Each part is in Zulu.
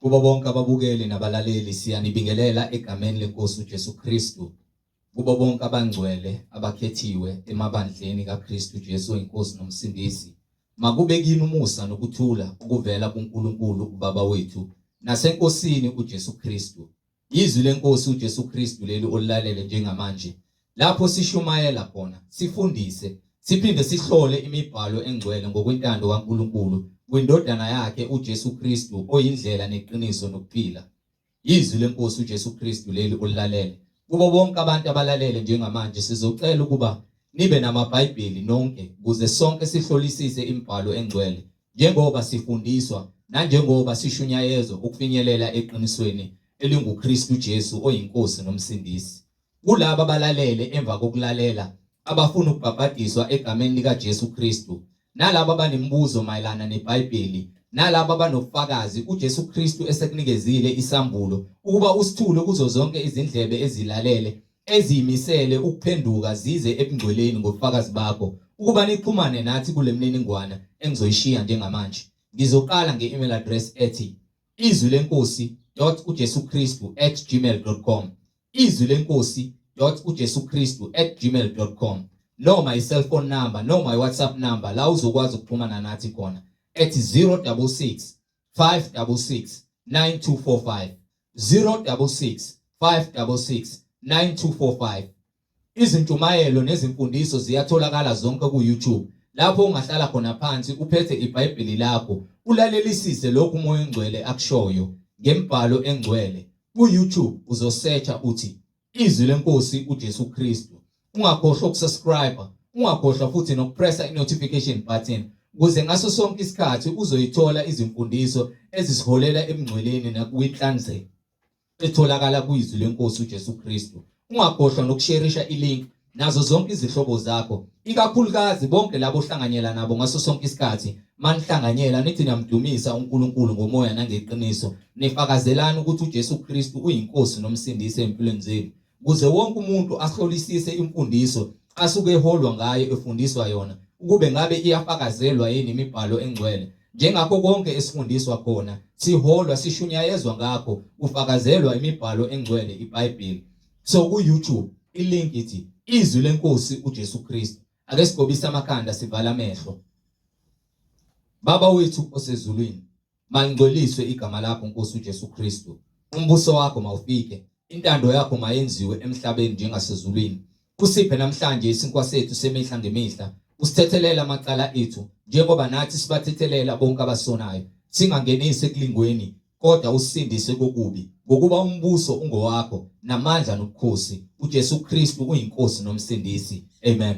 Kubo bonke ababukeli nabalaleli siyanibingelela egameni leNkosi uJesu Kristu. Kubo bonke abangcwele abakhethiwe emabandleni kaKristu Jesu iNkosi nomsindisi. Makube kini umusa nokuthula ukuvela kuNkulunkulu uBaba wethu naseNkosini uJesu Kristu. Izwi leNkosi uJesu Kristu leli olilalele njengamanje. Lapho sishumayela khona, sifundise, siphinde sihlole imibhalo engcwele ngokwentando kaNkulunkulu kwindodana yakhe uJesu Kristu oyindlela neqiniso nokuphila. Izwi leNkosi uJesu Kristu leli olilalele. Kubo bonke abantu abalalele njengamanje sizocela ukuba nibe namaBhayibheli nonke ukuze sonke sihlolisise imibhalo engcwele njengoba sifundiswa nanjengoba sishunyayezwa ukufinyelela eqinisweni elinguKristu Jesu oyinkosi nomsindisi. Kulabo abalalele emva kokulalela abafuna ukubhabhadiswa egameni likaJesu Kristu, nalabo abanemibuzo mayelana neBhayibheli, nalabo abanobufakazi uJesu Kristu esekunikezile isambulo ukuba usithule kuzo zonke izindlebe ezilalele eziyimisele ukuphenduka zize ebungcweleni ngobufakazi bakho, ukuba nixhumane nathi kule mininingwane engizoyishiya njengamanje. Ngizoqala nge-email address ethi izwilenkosi.ujesukristu@gmail.com, izwilenkosi.ujesukristu@gmail.com, noma i-cellphone number noma i-WhatsApp number la uzokwazi ukuxhumana nathi khona ethi 066 566 9245, 066 566 9245. Izintshumayelo nezimfundiso ziyatholakala zonke ku-YouTube, lapho ungahlala khona phansi uphethe iBhayibheli lakho ulalelisise lokhu uMoya oNgcwele akushoyo ngembhalo engcwele. Ku-YouTube uzosearcha uthi Izwi leNkosi uJesu Kristu. Ungakhohlwa ukusubscribe, ungakhohlwa futhi nokupressa i-notification button ukuze ngaso sonke isikhathi uzoyithola izimfundiso ezisiholela ebungcweleni nakwinhlanzeko etholakala kuIzwi leNkosi uJesu Kristu. Ungakhohlwa nokusharisha ilink nazo zonke izihlobo zakho, ikakhulukazi bonke labo ohlanganyela nabo ngaso sonke isikhathi. Manihlanganyela nithi namdumisa uNkulunkulu ngomoya nangeqiniso, nifakazelana ukuthi uJesu Kristu uyinkosi nomsindisi empilweni zenu, ukuze wonke umuntu ahlolisise imfundiso asuke eholwa ngayo efundiswa yona, ukube ngabe iyafakazelwa yini imibhalo engcwele. Njengakho konke esifundiswa khona, siholwa sishunyayezwa ngakho, ufakazelwa imibhalo engcwele iBhayibheli. So ku-YouTube ilink ithi Izwi leNkosi uJesu Kristu. Ake sigobise amakhanda sivala amehlo. Baba wethu osezulwini, malingcoliswe igama lakho Nkosi uJesu Kristu. Umbuso wakho mawufike, intando yakho mayenziwe emhlabeni njengasezulwini. Usiphe namhlanje isinkwa sethu semihla ngemihla. Usithethelele amacala ethu njengoba nathi sibathethelela bonke abasonayo. Singangenisi ekulingweni, kodwa usindise kokubi, ngokuba umbuso ungowakho namandla nobukhosi. uJesu Kristu uyinkosi nomsindisi. Amen.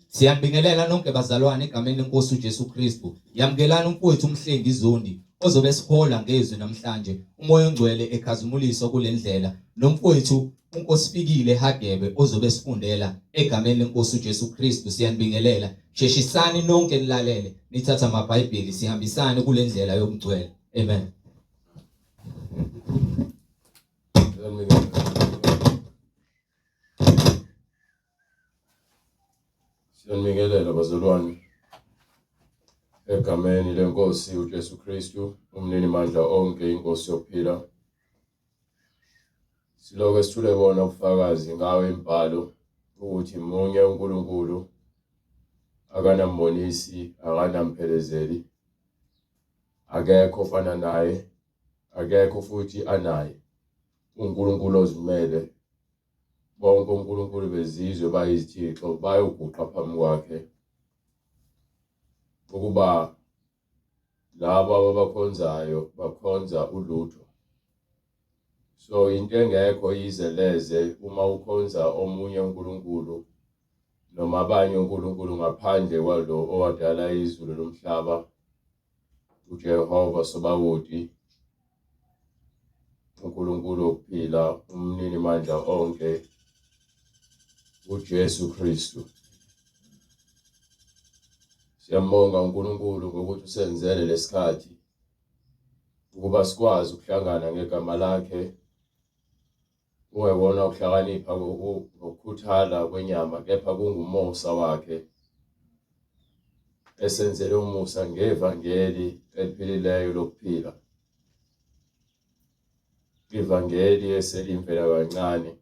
Siyanibingelela nonke bazalwane egameni leNkosi uJesu Kristu. Yamkelana umfowethu umhlengi Zondi ozobe sihola ngezwi namhlanje, uMoya oNgcwele ekhazimulisa kule ndlela, nomfowethu uNkosifikile Hagebe ozobe sifundela egameni leNkosi uJesu Kristu. Siyanibingelela, sheshisani nonke nilalele, nithatha amaBhayibheli sihambisane kule ndlela yobungcwele. Amen. Siyanibingelela bazalwane egameni leNkosi uJesu Kristu, umnini mandla onke, inkosi yokuphila. Siloke sithule bona ubufakazi ngawe imbhalo ukuthi munye uNkulunkulu, akanambonisi, akanamphelezeli, akekho ofana naye, akekho futhi anaye. uNkulunkulu ozimele, bonke uNkulunkulu bezizwe bayizithixo bayoguqa phambi kwakhe, ukuba labo abakhonzayo bakhonza ulutho. So into engekho izeleze uma ukhonza omunye uNkulunkulu noma abanye uNkulunkulu ngaphandle kwalo owadala izulu nomhlaba, uJehova Sobawoti, uNkulunkulu wokuphila, umnini mandla onke, uJesu Kristu. Siyambonga uNkulunkulu ngokuthi usenzele lesikhathi ukuba sikwazi ukuhlangana ngegama lakhe. Ungewona ukuhlakanipha ngokukhuthala kwenyama, kepha kungumosa wakhe esenzele umusa ngevangeli eliphilileyo lokuphila. ivangeli eselimvela kancane.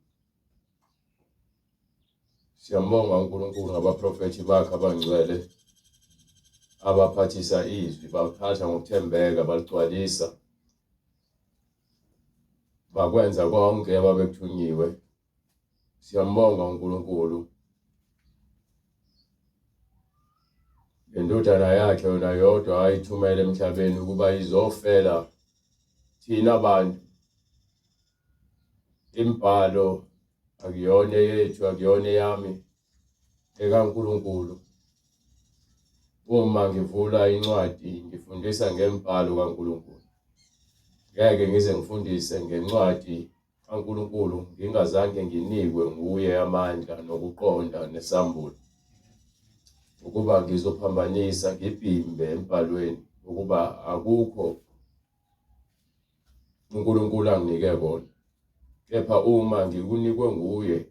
Siyambonga uNkulunkulu ngabaprofethi bakhe abangcwele abaphathisa izwi, baphatha ngokuthembeka, baligcwalisa, bakwenza konke ababekuthunyiwe. Siyambonga uNkulunkulu indodana yakhe yona yodwa ayithumele emhlabeni ukuba izofela thina abantu. Imbhalo akuyona yethu, akuyona yami, ekaNkulunkulu. Uma ngivula incwadi ngifundisa ngembhalo kaNkulunkulu. Ngeke ngize ngifundise ngencwadi kaNkulunkulu ngingazange nginikwe nguye amandla nokuqonda nesambulo, ukuba ngizophambanisa ngibhimbe embhalweni ukuba akukho uNkulunkulu anginike kona. Kepha uma ngikunikwe nguye,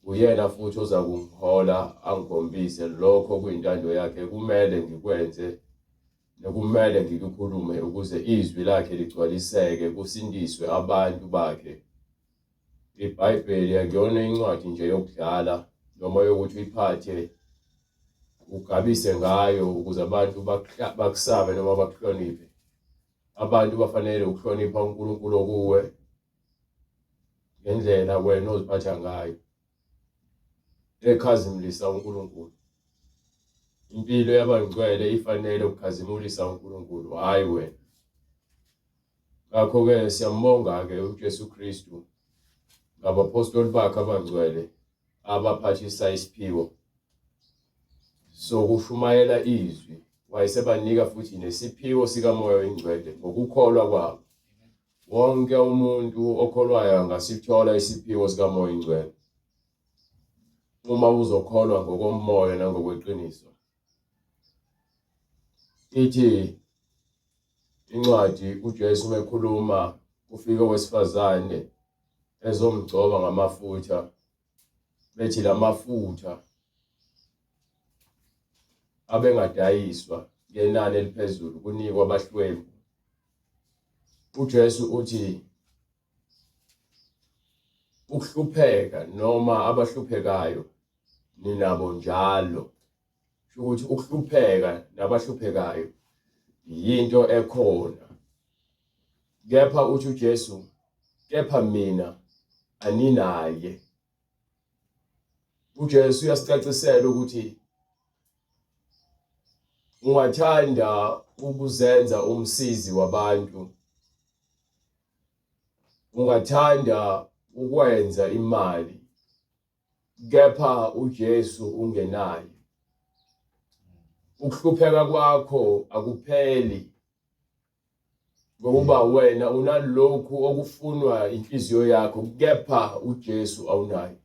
uyena futhi oza kungihola angikhombise lokho kuyintando yakhe kumele ngikwenze nokumele ngikukhulume ukuze izwi lakhe ligcwaliseke, kusindiswe abantu bakhe. IBhayibheli akuyona incwadi nje yokudlala noma yokuthi uyiphathe ugabise ngayo ukuze abantu bakusabe noma bakuhloniphe. Abantu bafanele ukuhlonipha uNkulunkulu okuwe ngendlela wena oziphatha ngayo, ekhazimulisa uNkulunkulu. Impilo yabangcwele ifanele ukukhazimulisa uNkulunkulu, hayi wena. Ngakho-ke siyambonga-ke uJesu Kristu ngabapostoli bakhe abangcwele abaphathisa isiphiwo sokushumayela izwi. Wayesebanika futhi nesiphiwo sikaMoya oyingcwele ngokukholwa kwabo. Wonke umuntu okholwayo angasithola isiphiwo sikaMoya oyingcwele uma uzokholwa ngokomoya nangokweqiniso. Ithi incwadi uJesu mekhuluma kufika owesifazane ezomgcoba ngamafutha, bethi lamafutha abengadayiswa ngenani eliphezulu kunikwa abahlwempu. uJesu uthi ukuhlupheka noma abahluphekayo ninabo njalo. Ukuthi ukuhlupheka nabahluphekayo yinto ekhona. Kepha uthi uJesu, kepha mina aninaye. uJesu uyasicacisela ukuthi ungathanda ukuzenza umsizi wabantu, ungathanda ukwenza imali, kepha uJesu ungenaye. Ukuhlupheka kwakho akupheli ngokuba wena unalokhu okufunwa inhliziyo yakho, kepha uJesu awunayo.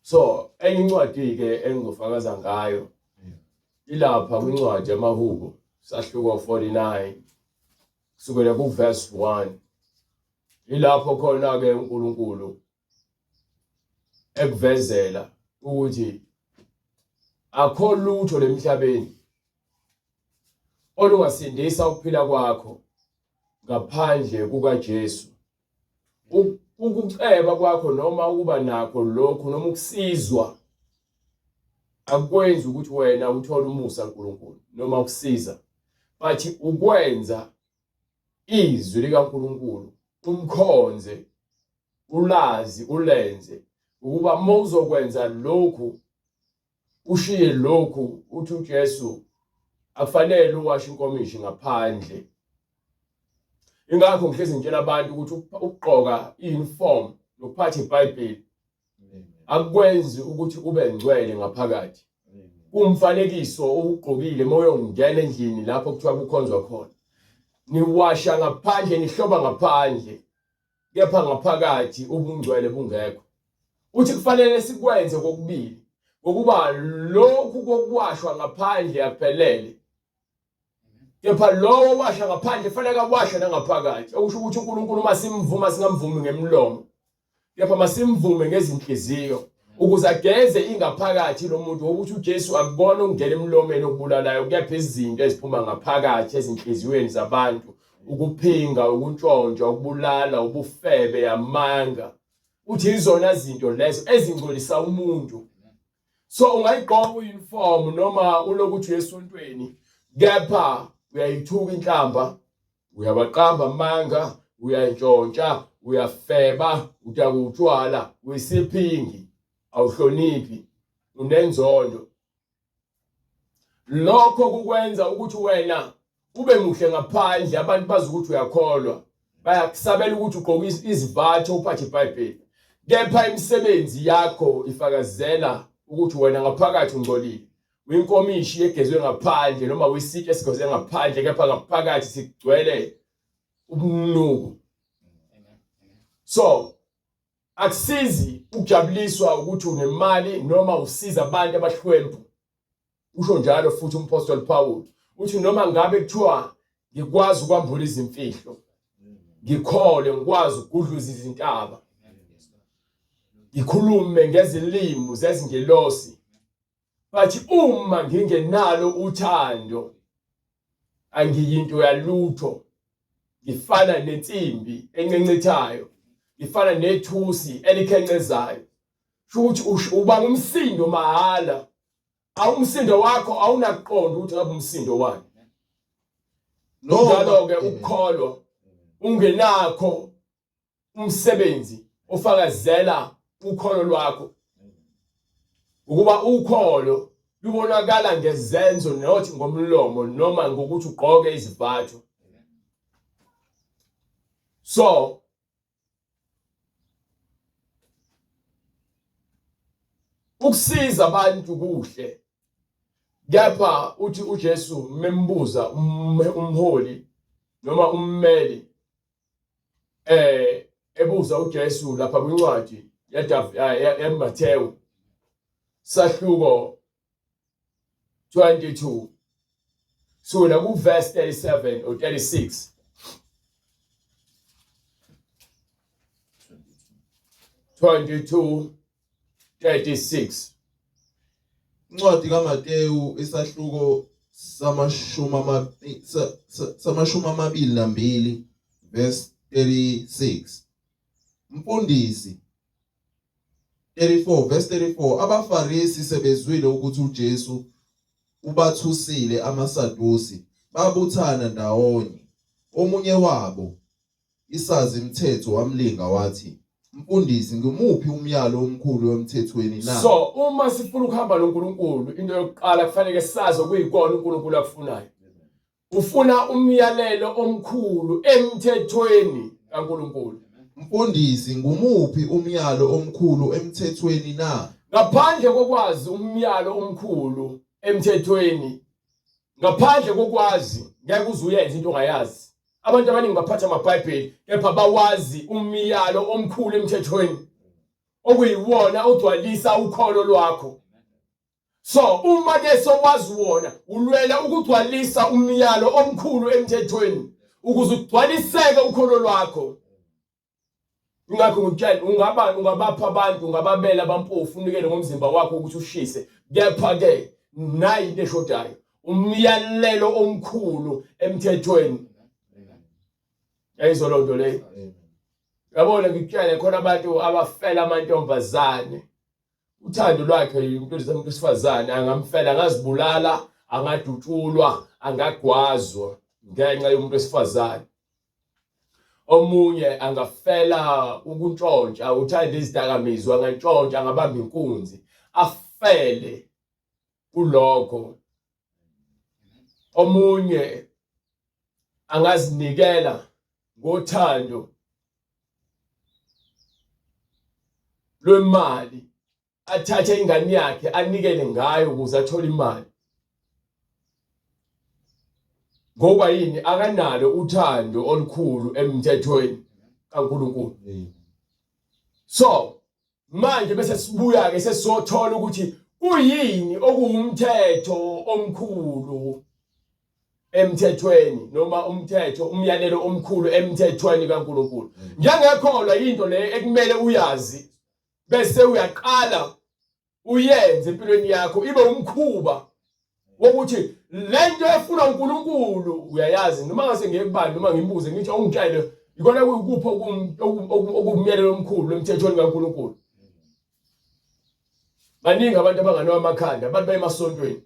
So enye incwadi-ke engizofakaza ngayo ilapha kwincwadi yamaHubo, sahluko 49 kusukela kuverse 1. Ilapho khona-ke uNkulunkulu ekuvezela ukuthi akho lutho lemhlabeni olungasindisa ukuphila kwakho ngaphandle kukaJesu. Ukuceba kwakho noma ukuba nakho lokhu noma ukusizwa akwenzi ukuthi wena uthole umusa kaNkulunkulu noma ukusiza, but ukwenza izwi likaNkulunkulu, umkhonze, ulazi, ulenze, ukuba mawuzokwenza lokhu ushiye lokhu. Uthi uJesu akufanele uwashe inkomishi ngaphandle. Ingakho ngihlezi ngitshela abantu ukuthi ukugqoka i-uniform nokuphatha iBhayibheli akwenzi ukuthi ube ngcwele ngaphakathi. Kumfanekiso owugqokile mawuyongena endlini lapho kuthiwa kukhonzwa khona, niwasha ngaphandle, nihloba ngaphandle, kepha ngaphakathi ubungcwele bungekho. Uthi kufanele sikwenze kokubili, ngokuba lokhu kokuwashwa ngaphandle akuphelele, kepha lowo washa ngaphandle fanele awashe nangaphakathi. Okusho ukuthi uNkulunkulu masimvuma singamvumi ngemlomo, kepha masimvume ngezinhliziyo ukuze ageze ingaphakathi lomuntu. Ukuthi uJesu akubona ukungena emlomeni okubulalayo, kepha izinto eziphuma ngaphakathi ezinhliziyweni zabantu ukuphinga, ukuntshontsha, ukubulala, ubufebe, amanga. Uthi izona zinto lezo ezingcolisa umuntu. So ungayigqoka uniform noma ulokuthi esontweni, kepha uyayithuka inhlamba, uyabaqamba amanga, uyantshontsha, uyafeba, utshwala, uyisiphingi, awuhloniphi, unenzondo. Lokho kukwenza ukuthi wena ube muhle ngaphandle, abantu bazi ukuthi uyakholwa, bayakusabela ukuthi ugqoke izivatho uphathe iBhayibheli. Kepha imisebenzi yakho ifakazela ukuthi wena ngaphakathi ungcolile. Uyinkomishi egezwe ngaphandle noma uyisitshe esigezwe ngaphandle, kepha ngaphakathi sigcwele umnuko. So akusizi ukujabuliswa ukuthi unemali noma usiza abantu abahlwempu. Usho njalo futhi umpostoli Paul uthi noma ngabe kuthiwa ngikwazi ukwambula izimfihlo, ngikhole ngikwazi ukugudluza izintaba, ngikhulume ngezilimi zezingelosi, bathi uma ngingenalo uthando angiyinto yalutho. Ngifana nensimbi encencethayo, ngifana nethusi elikhencezayo. Futhi uba ngumsindo mahala, awumsindo wakho awunaqondo ukuthi ngabe umsindo wani. Njalo-ke ukukholwa ungenakho umsebenzi ofakazela ukholo lwakho, ukuba ukholo lubonakala ngezenzo nothi ngomlomo noma ngokuthi ugqoke izivatho. So ukusiza abantu kuhle, kepha uthi uJesu membuza umholi noma ummeli ebuza uJesu lapha kwincwadi yaMathewu sahluko 22 sura ku verse 37 or 36. 22:36. Incwadi kaMateyu isahluko samashumi amabili nambili verse 36. Mfundisi 34 verse 34. Abafarisi sebezwile ukuthi uJesu ubathusile amaSadusi, babuthana ndawonye. Omunye wabo isazi imithetho wamlinga wathi, Mfundisi, ngimuphi umyalo omkhulu wemthethweni na? So uma sifuna ukuhamba noNkulunkulu, into yokuqala kufanele sazi okuyikona uNkulunkulu akufunayo. Ufuna umyalelo omkhulu emthethweni kaNkulunkulu. Mfundisi, ngumuphi umyalo omkhulu emthethweni na? Ngaphandle kokwazi umyalo omkhulu emthethweni, ngaphandle kokwazi ngeke uzuyenza into ongayazi. Abantu abaningi baphatha amaBhayibheli kepha bawazi umyalo omkhulu emthethweni, okuyiwona ogcwalisa ukholo lwakho. So uma ke sowazi wona, ulwela ukugcwalisa umyalo omkhulu emthethweni ukuze ugcwaliseke ukholo lwakho. Ingakho ngikutshela ungabapha abantu, ungababela abampofu, unikele ngomzimba wakho ukuthi ushise, kepha ke nayi into eshodayo, umyalelo omkhulu emthethweni. Yayizolo nto leyo. Yabona ngikutshela khona abantu abafela amantombazane. Uthando lwakhe umuntu wesifazane angamfela, angazibulala, angadutshulwa, angagwazwa ngenxa yomuntu wesifazane. Omunye angafela ukuntshontsha, uthanda izidakamizwa, angantshontsha, angabamba inkunzi, afele kulokho. Omunye angazinikela ngothando lwemali, athathe ingane yakhe anikele ngayo ukuze athole imali. Ngoba yini? Akanalo uthando olukhulu emthethweni kaNkulunkulu. So manje bese sibuya ke sesizothola ukuthi uyini okuwumthetho omkhulu emthethweni noma umthetho, umyalelo omkhulu emthethweni kaNkulunkulu. Njengekholwa into le ekumele uyazi bese uyaqala uyenze empilweni yakho ibe umkhuba wokuthi lento efuna uNkulunkulu uyayazi noma ngase ngiyekubani noma ngimbuze ngithi ungitshele ikona kuyikupho okumyelelo omkhulu emthethweni kaNkulunkulu. Baningi abantu abanganawo amakhanda abantu bayemasontweni.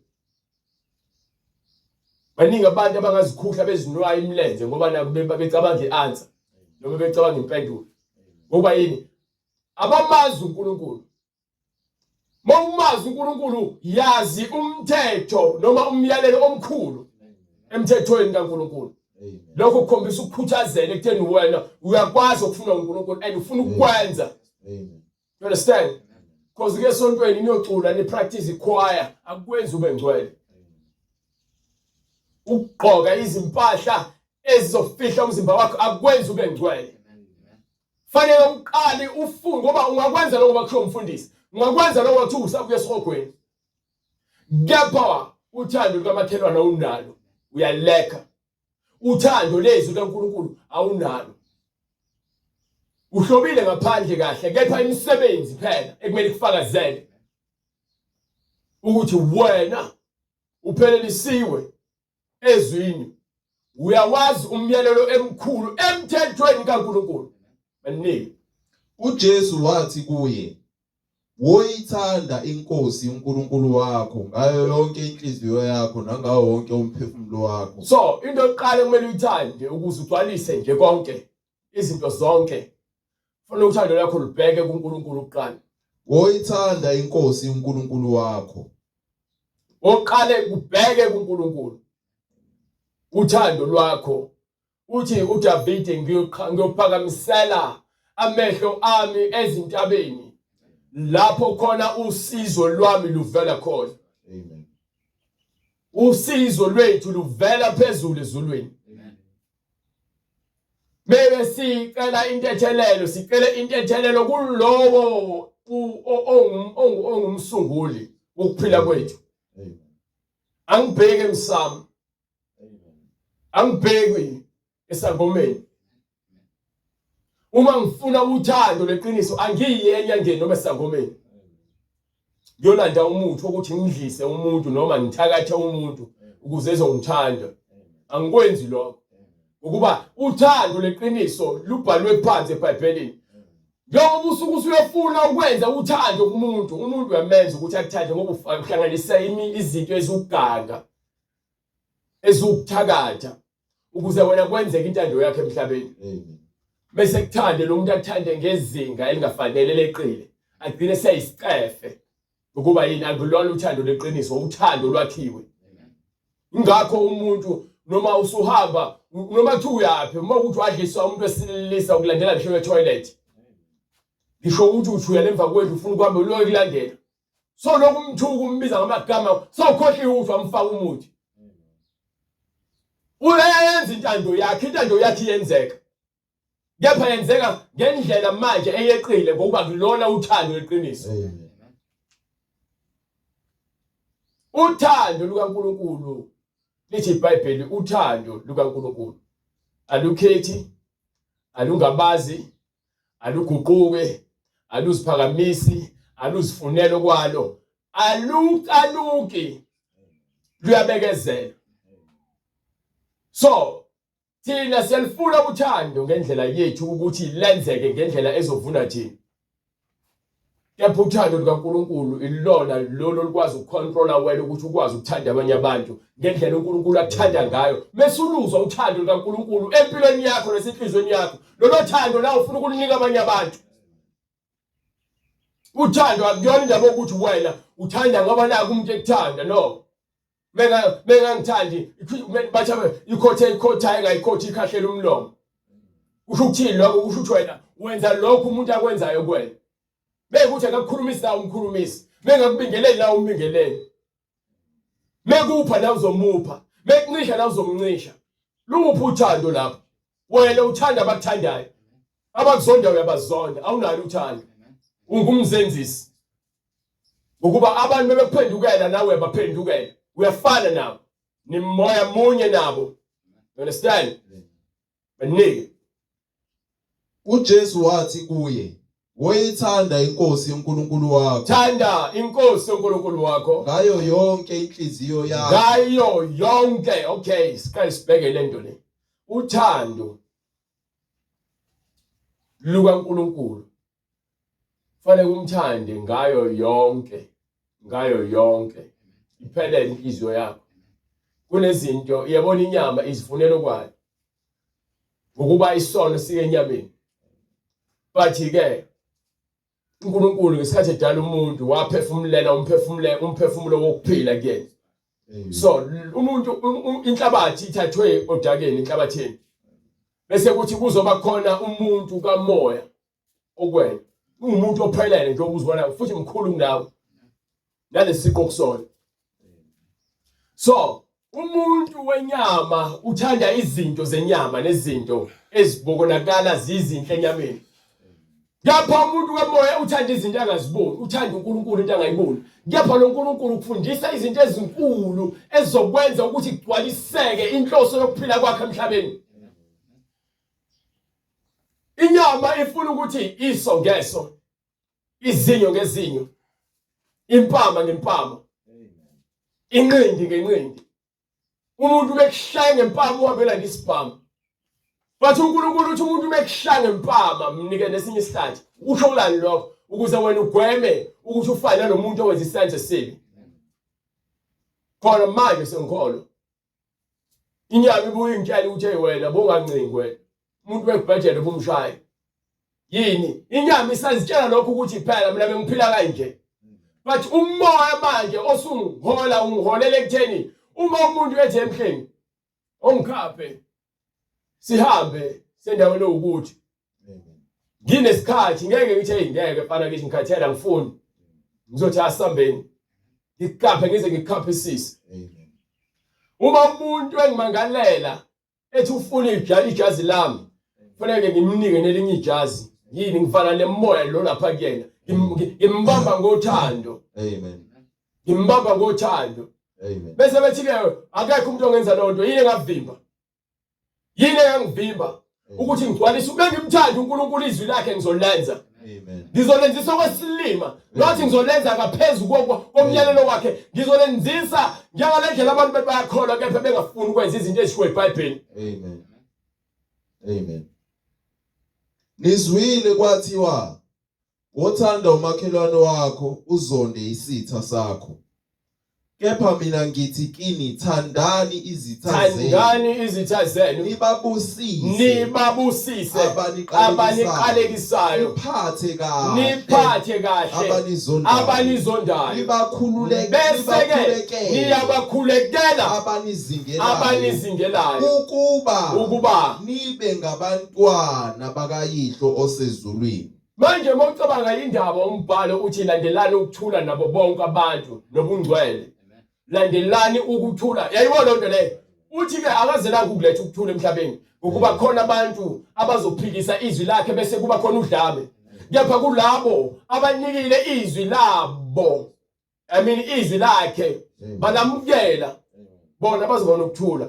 Baningi abantu abangazikhuhla bezinwaya imilenze ngoba nabo becabanga iAnswer noma becabanga impendulo. Ngoba yini? Abamazi uNkulunkulu. Mawumazi uNkulunkulu yazi umthetho noma umyalelo omkhulu emthethweni kaNkulunkulu. Lokho kukhombisa ukukhuthazela ekutheni wena uyakwazi ukufuna uNkulunkulu and ufuna ukwenza. Amen. You understand? Because ke sontweni niyocula ni practice ichoir akwenzi ube ngcwele. Ukugqoka izimpahla ezizofihla umzimba wakho akwenzi ube ngcwele. Fanele uqale ufunde ngoba ungakwenza lokho bakusho umfundisi. Ungakwenza lokho wathi usabuye esihogweni. Kepha uthando lukamakhelwane awunalo. Uyaleka. Uthando lezwi kaNkulunkulu awunalo. Uhlobile ngaphandle kahle kepha imisebenzi phela ekumele kufakazele ukuthi wena uphelelisiwe ezwini. Uyawazi umyalelo emkhulu emthethweni kaNkulunkulu. Baningi. uJesu wathi kuye, woyithanda inkosi uNkulunkulu wakho ngayo yonke inhliziyo yakho nangawo wonke umphefumulo wakho. So into yokuqala kumele uyithande ukuze ugcwalise nje konke izinto zonke. Fanele uthando lwakho lubheke kuNkulunkulu kuqala. Woyithanda inkosi uNkulunkulu wakho. Oqale kubheke kuNkulunkulu. Uthando lwakho. Uthi uDavid ngiyophakamisela amehlo ami ezintabeni lapho khona usizo lwami luvela khona. Amen. Usizo lwethu luvela phezulu ezulwini. Bebe sicela intethelelo kulowo ongumsunguli wokuphila kwethu. Amen. Angibheke emsamo. Amen. Angibheki esangomeni. Uma ngifuna uthando leqiniso angiyi enyangeni noma esangomeni. Ngiyolanda umuthi ukuthi ngidlise umuntu noma ngithakathe umuntu ukuze ezongithanda. Angikwenzi lokho. Ukuba uthando leqiniso lubhalwe phansi eBhayibhelini. Njengoba usuku usuyofuna ukwenza uthando kumuntu, umuntu uyamenza ukuthi akuthande ngoba uhlanganisa izinto ezuganga ezukuthakatha ukuze wena kwenzeke intando yakhe emhlabeni. Amen. Bese kuthande lo muntu athande ngezinga elingafanele leqile. Agcine seyisicefe. Ukuba yini akulona uthando leqiniso, uthando lwakhiwe. Ingakho umuntu noma usuhamba noma kuthi uyapi uma ukuthi wadliswa umuntu wesilisa ukulandela ngisho etoilet. Ngisho ukuthi uthuyela emva kwethu ufuna ukuhamba uloyo kulandela. So lokhu umthuku umbiza ngamagama sawukhohliwe ukuthi amfaka umuthi. Uyayenza intando yakhe iyenzeka. Kepha yenzeka ngendlela manje eyeqile ngoba kulona uthando leqiniso. Amen. Uthando lukaNkulunkulu lithi iBhayibheli uthando lukaNkulunkulu alukhethi, alungabazi, aluguquke, aluziphakamisi, aluzifunelo kwalo, alukaluki, luyabekezela. So thina siyalifuna uthando ngendlela yethu ukuthi lenzeke ngendlela ezovuna thina. Kepha uthando lukaNkulunkulu ilona lolo likwazi ukucontrola wena ukuthi ukwazi ukuthanda abanye abantu ngendlela uNkulunkulu akuthanda ngayo. Bese uluzwa uthando lukaNkulunkulu empilweni yakho nasenhlizweni yakho. Lolo thando la ufuna ukulinika abanye abantu. Uthando akuyona indaba ukuthi wena uthanda ngoba naku umuntu ekuthanda no. Menga ngithandi bathi ikhotha engayikhothi ikhahlela umlomo. Usho ukuthini lokho? Usho ukuthi wena wenza lokho umuntu akwenzayo kuwena. Bekuthi akakukhulumisi nawe umkhulumisi, bengakubingeleli nawe umbingeleli. Mekupha nawe uzomupha, mekuncisha nawe uzomncisha. Lumuphi uthando lapho? Wena uthanda abakuthandayo. Abakuzonda uyabazonda, awunalo uthando. Ungumzenzisi. Ukuba abantu bebephendukela nawe uyabaphendukela. Uyafana nabo. Ni moya munye nabo. You understand? Baningi. uJesu wathi kuye, woyithanda inkosi uNkulunkulu wakho thanda inkosi uNkulunkulu wakho ngayo yonke inhliziyo yakho ngayo yonke. Okay, siqale sibheke lento le. Uthando lukaNkulunkulu fanele umthande ngayo yonke iphelele inhliziyo yakho. Kunezinto iyabona inyama izifunela okwayo ngokuba isono sike enyameni, but ke uNkulunkulu ngesikhathi edala umuntu waphefumulela umphefumulo wokuphila kuyena. So umuntu inhlabathi ithathwe odakeni enhlabathini bese kuthi kuzoba khona umuntu kamoya okwena, umuntu ophelele nje okuzibona futhi mkhulu kunawe nalesiko kusona. So umuntu wenyama uthanda izinto zenyama nezinto ezibonakala zizinhle enyameni. Ngapha umuntu kamoya uthanda izinto angaziboni, uthanda uNkulunkulu into angayiboni. Ngapha lo uNkulunkulu ukufundisa izinto ezinkulu ezizokwenza ukuthi kugcwaliseke inhloso yokuphila kwakhe emhlabeni. Inyama ifuna ukuthi iso ngeso, izinyo ngezinyo, impama ngempama, inqindi ngenqindi. Umuntu bekushaya ngempama uhambela ngesibhamu. But uNkulunkulu uthi umuntu bekushaya ngempama mnike nesinye isikhathi. Usho ulani lokho? Ukuze wena ugweme ukuthi ufane nomuntu owenza isenzo esibi. Khona manje sengikholo. Inyama ibuye ingitshela ukuthi wena bongancingi wena. Umuntu wekubhedlela bomshaye. Yini? Inyama isazitshela lokho ukuthi phela mina bengiphila kanje. But umoya manje osunghola ungiholele ekutheni uma umuntu ethi emhleni ongikhaphe sihambe sendaweni ukuthi nginesikhathi ngeke ngithi ngeke fana ngithi ngikhathela ngifuni ngizothi asambeni ngikaphe ngize ngikaphisise. Uma umuntu engimangalela ethi ufuna ijazi lami kufanele ngimnike nelinye ijazi. Yini ngifana lemoya lo lapha kuyena ngimbamba ngothando. Amen. Ngimbamba ngothando. Amen. Bese bethi ke akekho umuntu ongenza lonto. Yini engavimba? Yini engivimba ukuthi ngigcwalise ube ngimthanda uNkulunkulu izwi lakhe ngizolenza. Amen. Ngizolenzisa kwesilima ngathi ngizolenza ngaphezulu komyalelo wakhe. Ngizolenzisa njengalendlela abantu bayakholwa kepha bengafuni ukwenza izinto ezishiwo eBhayibhelini. Amen. Amen. Nizwile kwathiwa wothanda umakhelwane wakho uzonde isitha sakho. Kepha mina ngithi kini thandani izitha zenu. Thandani izitha zenu. Nibabusise abaniqalekisayo. Niphathe kahle abanizondayo. Bese-ke niyabakhulekela abanizingelayo ukuba nibe ngabantwana bakayihlo osezulwini. Manje mawucabanga indaba umbhalo uthi landelani ukuthula nabo bonke abantu nobungcwele. Landelani ukuthula. Yayibona lonto leyo. Uthi ke akazelanga ukuletha ukuthula emhlabeni ukuba khona abantu abazophikisa izwi lakhe bese kuba khona udlame. Kepha kulabo abanikile izwi labo, izwi lakhe balamukela bona bazobona ukuthula.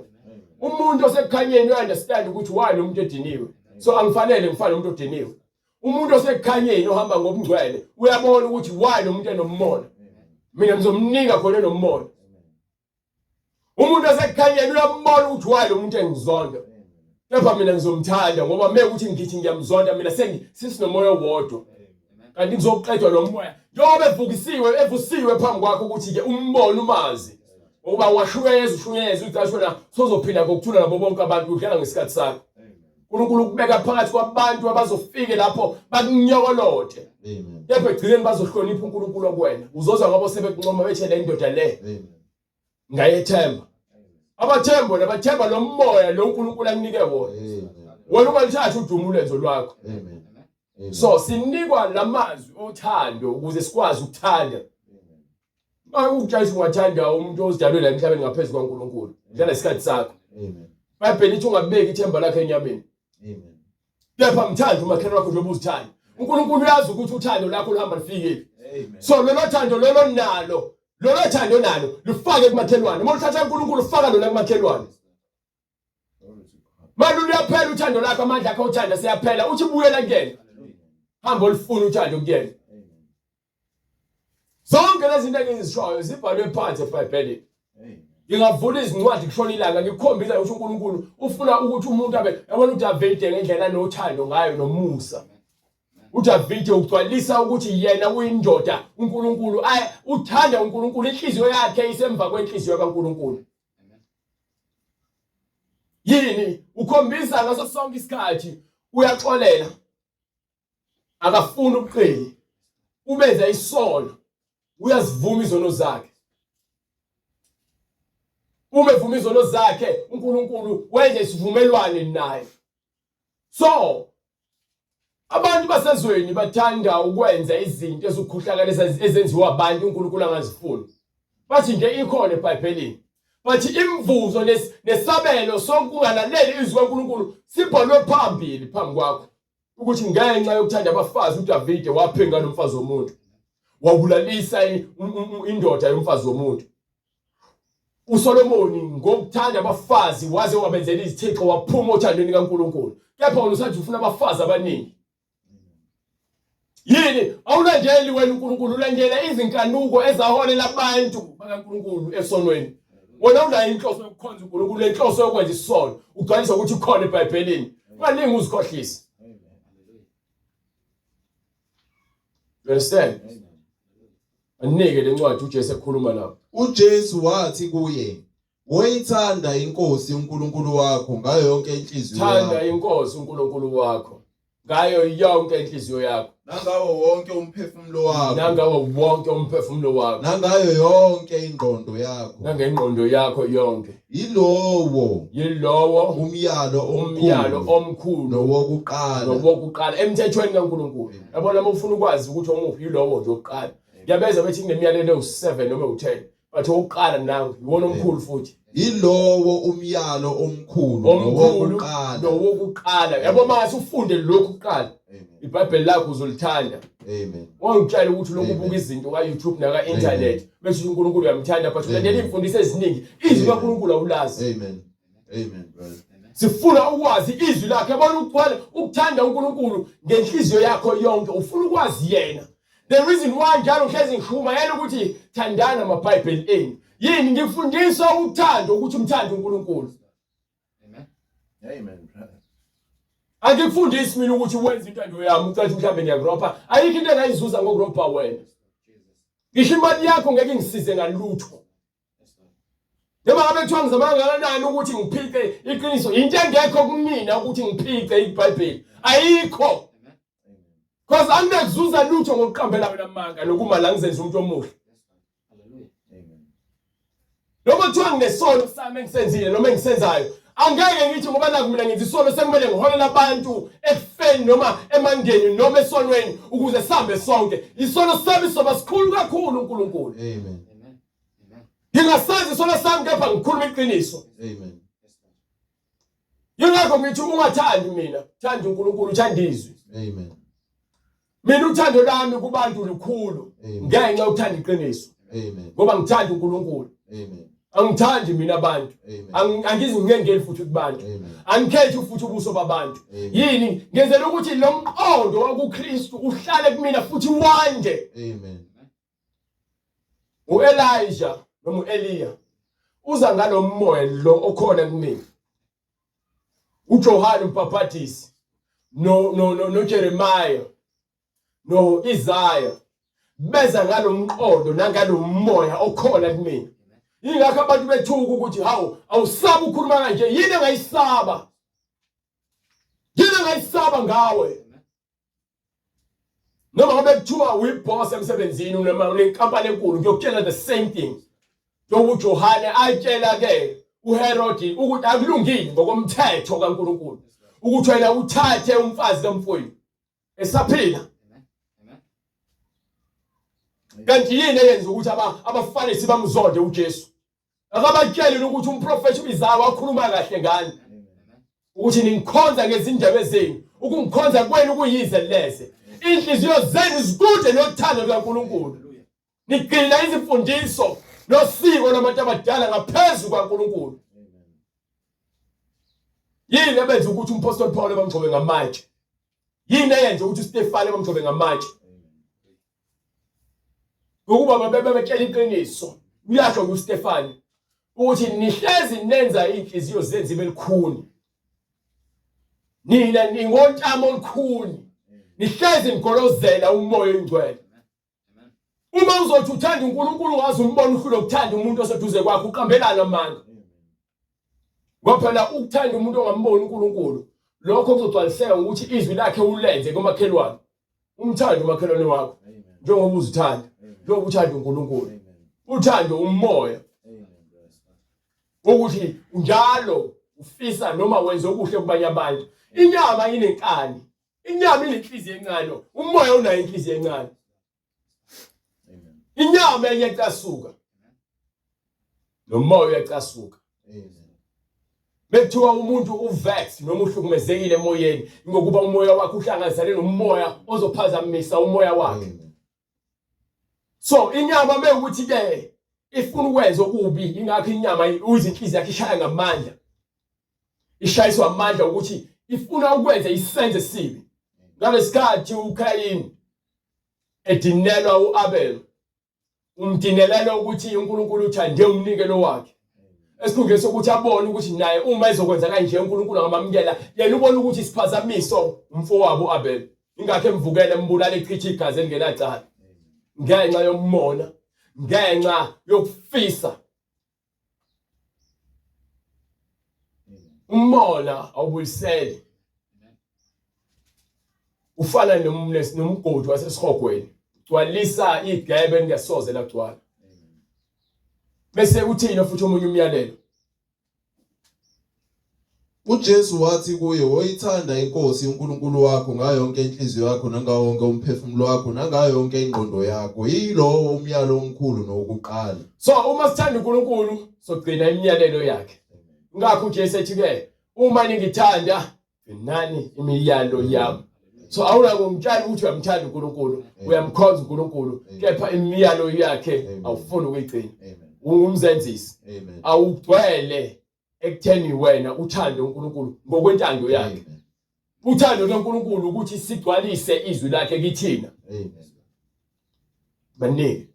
Umuntu osekukhanyeni uyaunderstand ukuthi why lo muntu ediniwe. So angifanele ngifane umuntu odiniwe. Umuntu osekukhanyeni ohamba ngobungcwele uyabona ukuthi why lo muntu enomona. Mina ngizomnika khona nomona. Umuntu osekukhanyeni uyabona ukuthi why lo muntu engizonda. Kepha mina ngizomthanda ngoba mekuthi ngithi ngiyamzonda mina sisinomoya wodwa. Kanti ngizoqedwa lo moya. Njengoba evusiwe phambi kwakho ukuthi ke umbone umazi. Ukuba washunyeza uthashona sozophila ngokuthula nabo bonke abantu udlala ngesikhathi sakho. uNkulunkulu ukubeka phakathi kwabantu abazofike lapho bakunyokolothe. Amen. Kepha egcineni bazohlonipha uNkulunkulu okwena. Uzozwa ngabo sebekunqoma bethe le ndoda le. Amen. Ngayethemba. Abathembo nabathemba lo moya lo uNkulunkulu anike wona. Wena ungalithatha udumo ulenzo lwakho. Amen. So sinikwa lamazwi othando ukuze sikwazi ukuthanda. Ukujayisa ungathanda umuntu ozidalwe la emhlabeni ngaphezulu kwaNkulunkulu. Njalo isikhathi sakho. Amen. Bayibheli ithi ungabeki ithemba lakhe enyameni. Amen. Kepha mthanda umakhelwane wakho njengoba uzithanda. uNkulunkulu uyazi ukuthi uthando lakho luhamba lufikile. Amen. So lolo thando nalo lufake kumakhelwane. Uma uthatha uNkulunkulu ufaka lona kumakhelwane. Manje uyaphela uthando lakho amandla akho uthanda siyaphela uthi buyela kuyena. hamba olifuna uthando kuyena. Zonke lezi zinto engizishoyo zibhalwe phansi eBhayibhelini. Ngingavula izincwadi kushona ilanga ngikukhombisa ukuthi uNkulunkulu ufuna ukuthi umuntu abe yabona uDavide ngendlela nothando ngayo nomusa. uDavide ugcwalisa ukuthi yena uyindoda uNkulunkulu uthanda uNkulunkulu inhliziyo yakhe isemva kwenhliziyo kaNkulunkulu. Yini ukhombisa ngaso sonke isikhathi uyaxolela akafuni ubuqili ubenza isono uyazivuma izono zakhe. Uma evuma izono zakhe uNkulunkulu wenza isivumelwano naye. So abantu basezweni bathanda ukwenza izinto ezikhuhlakalisa ezenziwa abantu uNkulunkulu angazifuni. Bathi nje ikhona eBhayibhelini. Bathi imvuzo nesabelo sokungalaleli izwi kaNkulunkulu sibhalwe phambili phambi kwakho ukuthi ngenxa yokuthanda abafazi uDavide waphenga nomfazi womuntu. Wabulalisa indoda yomfazi womuntu. uSolomoni ngokuthanda abafazi waze wabenzela izithixo waphuma othandweni kaNkulunkulu. Kepha wena usathi ufuna abafazi abaningi. Yini awulandeli wena uNkulunkulu ulandela izinkanuko ezaholela abantu bakaNkulunkulu esonweni. Wona unayo inhloso yokukhonza uNkulunkulu lenhloso yokwenza isono ugcwalisa ukuthi ikhona eBhayibhelini. Ungalingi uzikhohlisa. You understand? Anike lencwadi uJesu ekhuluma lapho. uJesu wathi kuye, "Woyithanda inkosi uNkulunkulu wakho ngayo yonke inhliziyo Thanda yakho, inkosi uNkulunkulu wakho ngayo yonke inhliziyo yakho, nangawo wonke umphefumulo wakho, nangawo wonke umphefumulo wakho, nangayo yonke ingqondo yakho." nangengqondo yakho yonke. Yilowo umyalo omkhulu nowokuqala emthethweni kaNkulunkulu. Yabona uma ufuna ukwazi ukuthi omuphi yilowo nje oqala. Ngiyabeza bethi kunemiyalelo u7 noma u10. Bathi oqala nawo iwona omkhulu futhi. Yilowo umyalo omkhulu nowokuqala. Yabo mase ufunde lokhu kuqala. iBhayibheli lakho uzolithanda. Amen. Wangitshela ukuthi lokhu ubuka izinto ka YouTube naka internet bese uNkulunkulu uyamthanda but ulandela imfundiso eziningi izwi kaNkulunkulu awulazi. Amen. Amen, brother. Sifuna ukwazi izwi lakhe. Yabona ukuthanda uNkulunkulu ngenhliziyo yakho yonke ufuna ukwazi yena. The reason why njalo ngihlezi ngikhuluma yena ukuthi thandana amaBhayibheli eni. Yini ngifundisa uthando ukuthi umthande uNkulunkulu. Amen. Amen, brother. Angikufundisi mina ukuthi wenze intando yami ucathi mhlambe ngiyagropha. Ayikho into engayizuza ngogropha wena. Ngisho imali yakho ngeke ngisize ngalutho. Noma ngabe kuthiwa ngizama kangakanani ukuthi ngiphike iqiniso into engekho kumina ukuthi ngiphike iBhayibheli. Ayikho. Because angikuzuza lutho ngokuqambela wena amanga lokuma la ngizenza umuntu omuhle. Hallelujah. Amen. Noma kuthiwa nginesono sami engisenzile noma engisenzayo angeke ngithi ngoba naku mina ngenza isono sekumele ngiholela abantu ekufeni noma emangeni noma esonweni ukuze sihambe sonke. Isono sami soba sikhulu kakhulu uNkulunkulu. Amen. Ngingasazi isono sami kepha ngikhuluma iqiniso. Amen. Yingakho ngithi ungathandi mina, thanda uNkulunkulu, thanda izwi. Amen. Mina uthando lami kubantu lukhulu ngenxa yokuthanda iqiniso. Amen. Ngoba ngithanda uNkulunkulu. Amen. Angithandi mina abantu. Angizincengeli futhi kubantu. Angikhethi futhi ubuso babantu. Yini ngenzela ukuthi lo mqondo wakuKristu uhlale kumina futhi wande. Amen. uElijah noma uEliya uza ngalomoya lo okhona kumina. uJohane uMbhaphatisi no Jeremiah no Isaiah beza ngalomqondo nangalomoya okhona kumina. Ingakho abantu bethuka ukuthi hawu awusaba ukukhuluma kanje. Yini engayisaba? Yini engayisaba ngawe? Noma ngabe kuthiwa uyiboss emsebenzini noma unenkampani enkulu ngiyokutshela the same thing. Njengoba uJohane ayitshela ke uHerodi ukuthi akulungile ngokomthetho kaNkulunkulu ukuthi wena uthathe umfazi kamfowenu esaphila. Kanti yini eyenza ukuthi abaFarisi bamzonde uJesu? Akabatsheli ukuthi umprofeti uIsaya wakhuluma kahle ngani. Ukuthi ningikhonza ngezindebe zenu, ukungikhonza kwenu kuyize leze. Inhliziyo zenu zikude nothando likaNkulunkulu. Nigcina izimfundiso nosiko labantu abadala ngaphezulu kaNkulunkulu. Yini ebenza ukuthi umpostoli Paul bamgcobe ngamatshe? yini eyenza ukuthi uStefane bamjobe ngamatshe ngokuba babetshela iqiniso uyasho uStefane ukuthi nihlezi nenza inhliziyo zenzi belikhuni nina ningontamo olukhuni nihlezi ngolozela umoya engcwele uma uzothi uthanda uNkulunkulu wazi umbona uhlule ukuthanda umuntu oseduze kwakho uqambelana amanga ngoba phela ukuthanda umuntu ongamboni uNkulunkulu lokho kuzogcwaliseka ukuthi izwi lakhe ulenze komakhelwane umthando umakhelwane wakho njengoba uzithanda njengoba uthanda uNkulunkulu uthando umoya ukuthi njalo ufisa noma wenza okuhle kubanye abantu inyama inenkani inyama inenhliziyo encane umoya unayo inhliziyo encane inyama iyacasuka nomoya uyacasuka Bekuthiwa umuntu uvex noma uhlukumezekile emoyeni ngokuba umoya wakhe uhlanganisane nomoya ozophazamisa umoya wakhe. So inyama mekuthi ke ifuna ukwenza okubi ingakho inyama uyizinhliziyo yakhe ishaya ngamandla. Ishayiswa amandla ukuthi ifuna ukwenza isenze sibi. Ngalesikhathi uKayini edinelwa uAbel umdinelela ukuthi uNkulunkulu uthande umnikelo wakhe. Esikhundleni sokuthi abone ukuthi naye uma ezokwenza kanje uNkulunkulu ngamamukela yena ubona ukuthi isiphazamiso umfowabo uAbel ingakho emvukela embulala echitha igazi elingenacala ngenxa yomona ngenxa yokufisa umona awubuyiseli ufana nomgodi wasesihogweni gcwalisa igebe ngesoze lagcwala bese uthina futhi omunye umyalelo uJesu wathi kuye woyithanda inkosi uNkulunkulu wakho ngayo yonke inhliziyo yakho nangawo wonke umphefumulo wakho nangayo yonke ingqondo yakho yilowo umyalo omkhulu nowokuqala. So uma sithanda uNkulunkulu sogcina imiyalelo yakhe ngakho uJesu ethi ke uma ningithanda nani imiyalo yami. So awula kumtshela ukuthi uyamthanda uNkulunkulu uyamkhonza uNkulunkulu kepha imiyalo yakhe awufuni ukuyigcina. Ungumzenzisi awugcwele ekutheni wena uthande uNkulunkulu ngokwentando yakhe. Uthando loNkulunkulu ukuthi sigcwalise izwi lakhe kithina. Banike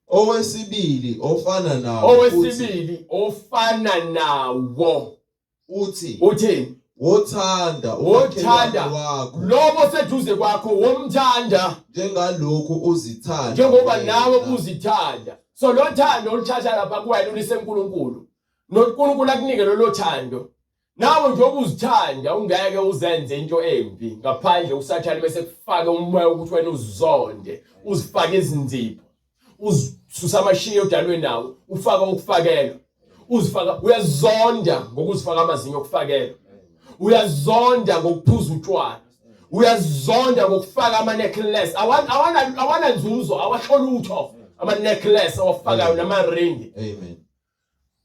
Owesibili ofana nawo uthini wothanda wakho lobo seduze kwakho womthanda njengalokhu uzithanda njengoba nawe uzithanda. So lo thando oluthatha lapha kuwena ulisenkulunkulu noNkulunkulu akunike lo thando nawe njengoba uzithanda ungeke uzenze into embi ngaphandle usathana bese kufaka umoya ukuthi wena uzonde uzifake izinzipho uzisusa amashiya odalwe nawo ufaka ukufakela uzifaka uyazonda ngokuzifaka amazinyo okufakela uyazonda ngokuphuza utshwala uyazonda ngokufaka ama necklace awana nzuzo awatholutho ama necklace awafakayo nama ring. Amen.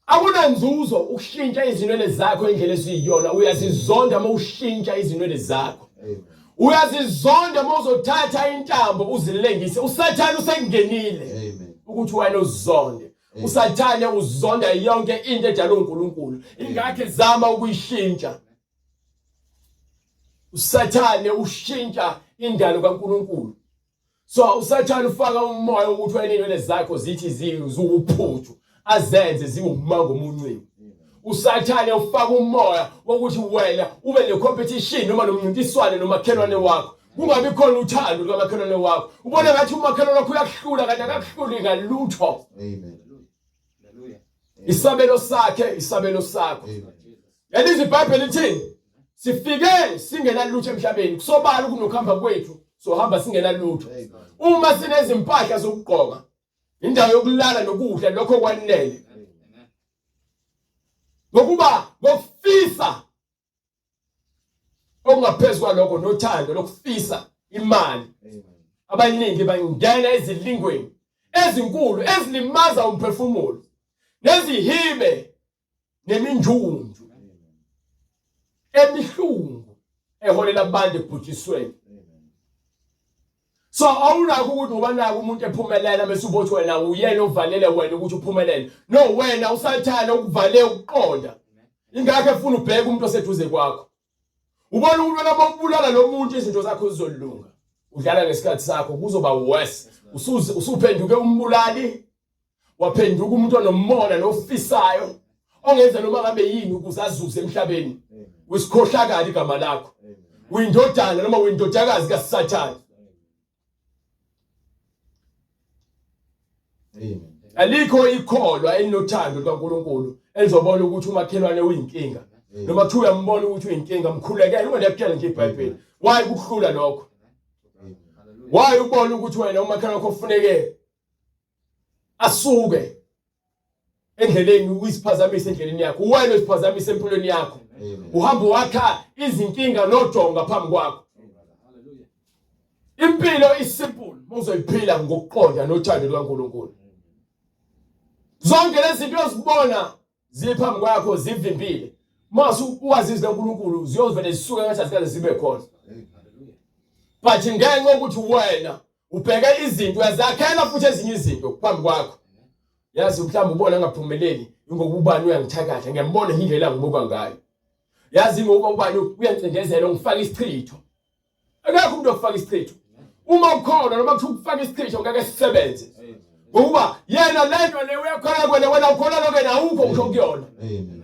Akuna nzuzo ukushintsha izinwele zakho indlela esiyiyona uyazizonda uma ushintsha izinwele zakho. Amen. Uyazizonda uma uzothatha intambo uzilengise usathana usengenile. Amen. Ukuthi wena uzonde usathane uzonda yonke into edalwe uNkulunkulu ingakho zama ukuyishintsha. Usathane ushintsha indalo kaNkulunkulu. So usathane ufaka umoya ukuthi wena inwele zakho zithi ziwuphuthu azenze ziwumango omuncane. Usathane ufaka umoya wokuthi wena ube ne competition noma nomncintiswane nomakhelwane wakho kungabi khona uthando likamakhelwane wakho ubone ngathi umakhelwane wakho uyakuhlula kanti akakuhluli ngalutho. Amen. Isabelo sakho. Yalizi iBhayibheli lithini sifike singenalutho emhlabeni kusobala kunokuhamba kwethu sohamba singenalutho. Uma sinezimpahla zokugqoka indawo yokulala nokudla lokho kwanele ngokuba ngokufisa okungaphezulu kwalokho nothando lokufisa imali abaningi bangena ezilingweni ezinkulu ezilimaza umphefumulo nezihibe neminjunju emihlungu eholela abantu ebhujisweni. So awunako ukuthi ubanako umuntu ephumelela bese ubothi wena uyena ovalele wena ukuthi uphumelele. No wena usathana ukuvale ukuqonda. Ingakho efuna ubheke umuntu oseduze kwakho. ubona umuntu lapho ubulala lo muntu izinto zakho zizolunga udlala ngesikhathi sakho kuzoba worse usuphenduke umbulali waphenduka umuntu onomona nofisayo ongenza noma ngabe yini ukuze azuze emhlabeni wesikhohlakala igama lakho uyindodana noma uyindodakazi kaSathane. Amen. Alikho ikholwa elinothando kaNkulunkulu elizobona ukuthi umakhelwane uyinkinga noma kuthiwa uyambona ukuthi uyinkinga mkhulekele uma ndiyakutshela nje iBhayibheli why ukuhlula lokho why ubona ukuthi wena umakhelwane wakho kufuneke asuke endleleni uyisiphazamise endleleni yakho wena usiphazamise empilweni yakho uhamba wakha izinkinga nojonga phambi kwakho. Impilo isimple uzoyiphila ngokuqonda nothando lwaNkulunkulu. Zonke lezi zinto ozibona ziphambi kwakho zivimbile mase uwazi kaNkulunkulu ziyovele zisuke ngathi azikaze zibe khona. But ngenxa ukuthi wena ubheke izinto uyazakhela futhi ezinye izinto phambi kwakho. Yazi mhlawumbe ubona ngaphumeleli ngoba ubani uyangithakatha ngiyambona indlela ngibuka ngayo. Yazi ngoba ubani uyancindezela ngifaka isichitho. Akekho umuntu ofaka isichitho. Uma ukhona noma kuthi ukufaka isichitho ngeke sisebenze. Ngoba yena lento le uyakhona kwena wena ukhona lokho na ukho usho kuyona. Amen.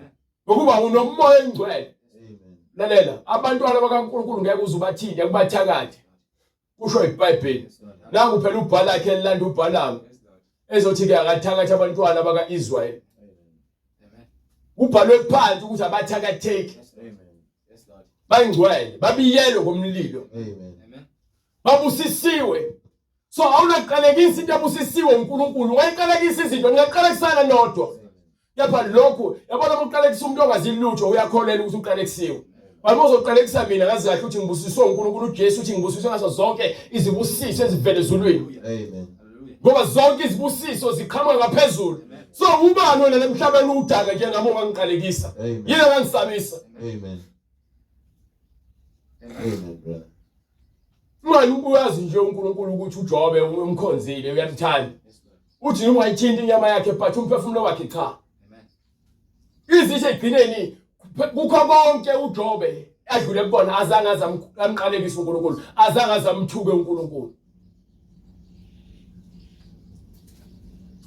Ngoba unomoya engcwele. Amen. Lalela abantwana bakaNkulunkulu ngeke uzubathinde kubathakathe. Kusho iBhayibheli. Nangu phela ubhala lakhe elilanda uBhalamu. Ezothi ke akathakatha abantwana bakaIsrael. Ubhalwe phansi ukuthi abathakatheki. Amen. Yes Lord. Bangcwele babiyelwe ngomlilo. Amen. Babusisiwe. So awunaqalekisa into abusisiwe uNkulunkulu. Wayiqalekisa izinto ngiyaqalekisana nodwa. Yapha lokho yabona uqalekisa umuntu ongazilutho uyakholela ukuthi uqalekisiwe. Bathi uzoqalekisa mina ngazi kahle ukuthi ngibusiswe uNkulunkulu uJesu uthi ngibusiswe ngaso zonke izibusiso ezivela ezulwini. Amen. Ngoba zonke izibusiso ziqhamuka ngaphezulu. So ubani wena emhlabeni udaka njengami ongangiqalekisa. Yini angisabisa. Amen. Amen, brother. Manje uyazi nje uNkulunkulu ukuthi uJobe umkhonzile uyamthanda. Uthi noma ayithinta inyama yakhe but umphefumulo wakhe cha. Izithe egcineni kukho konke uJobe adlule kubona azange azamqalekisa uNkulunkulu azange azamthuke uNkulunkulu.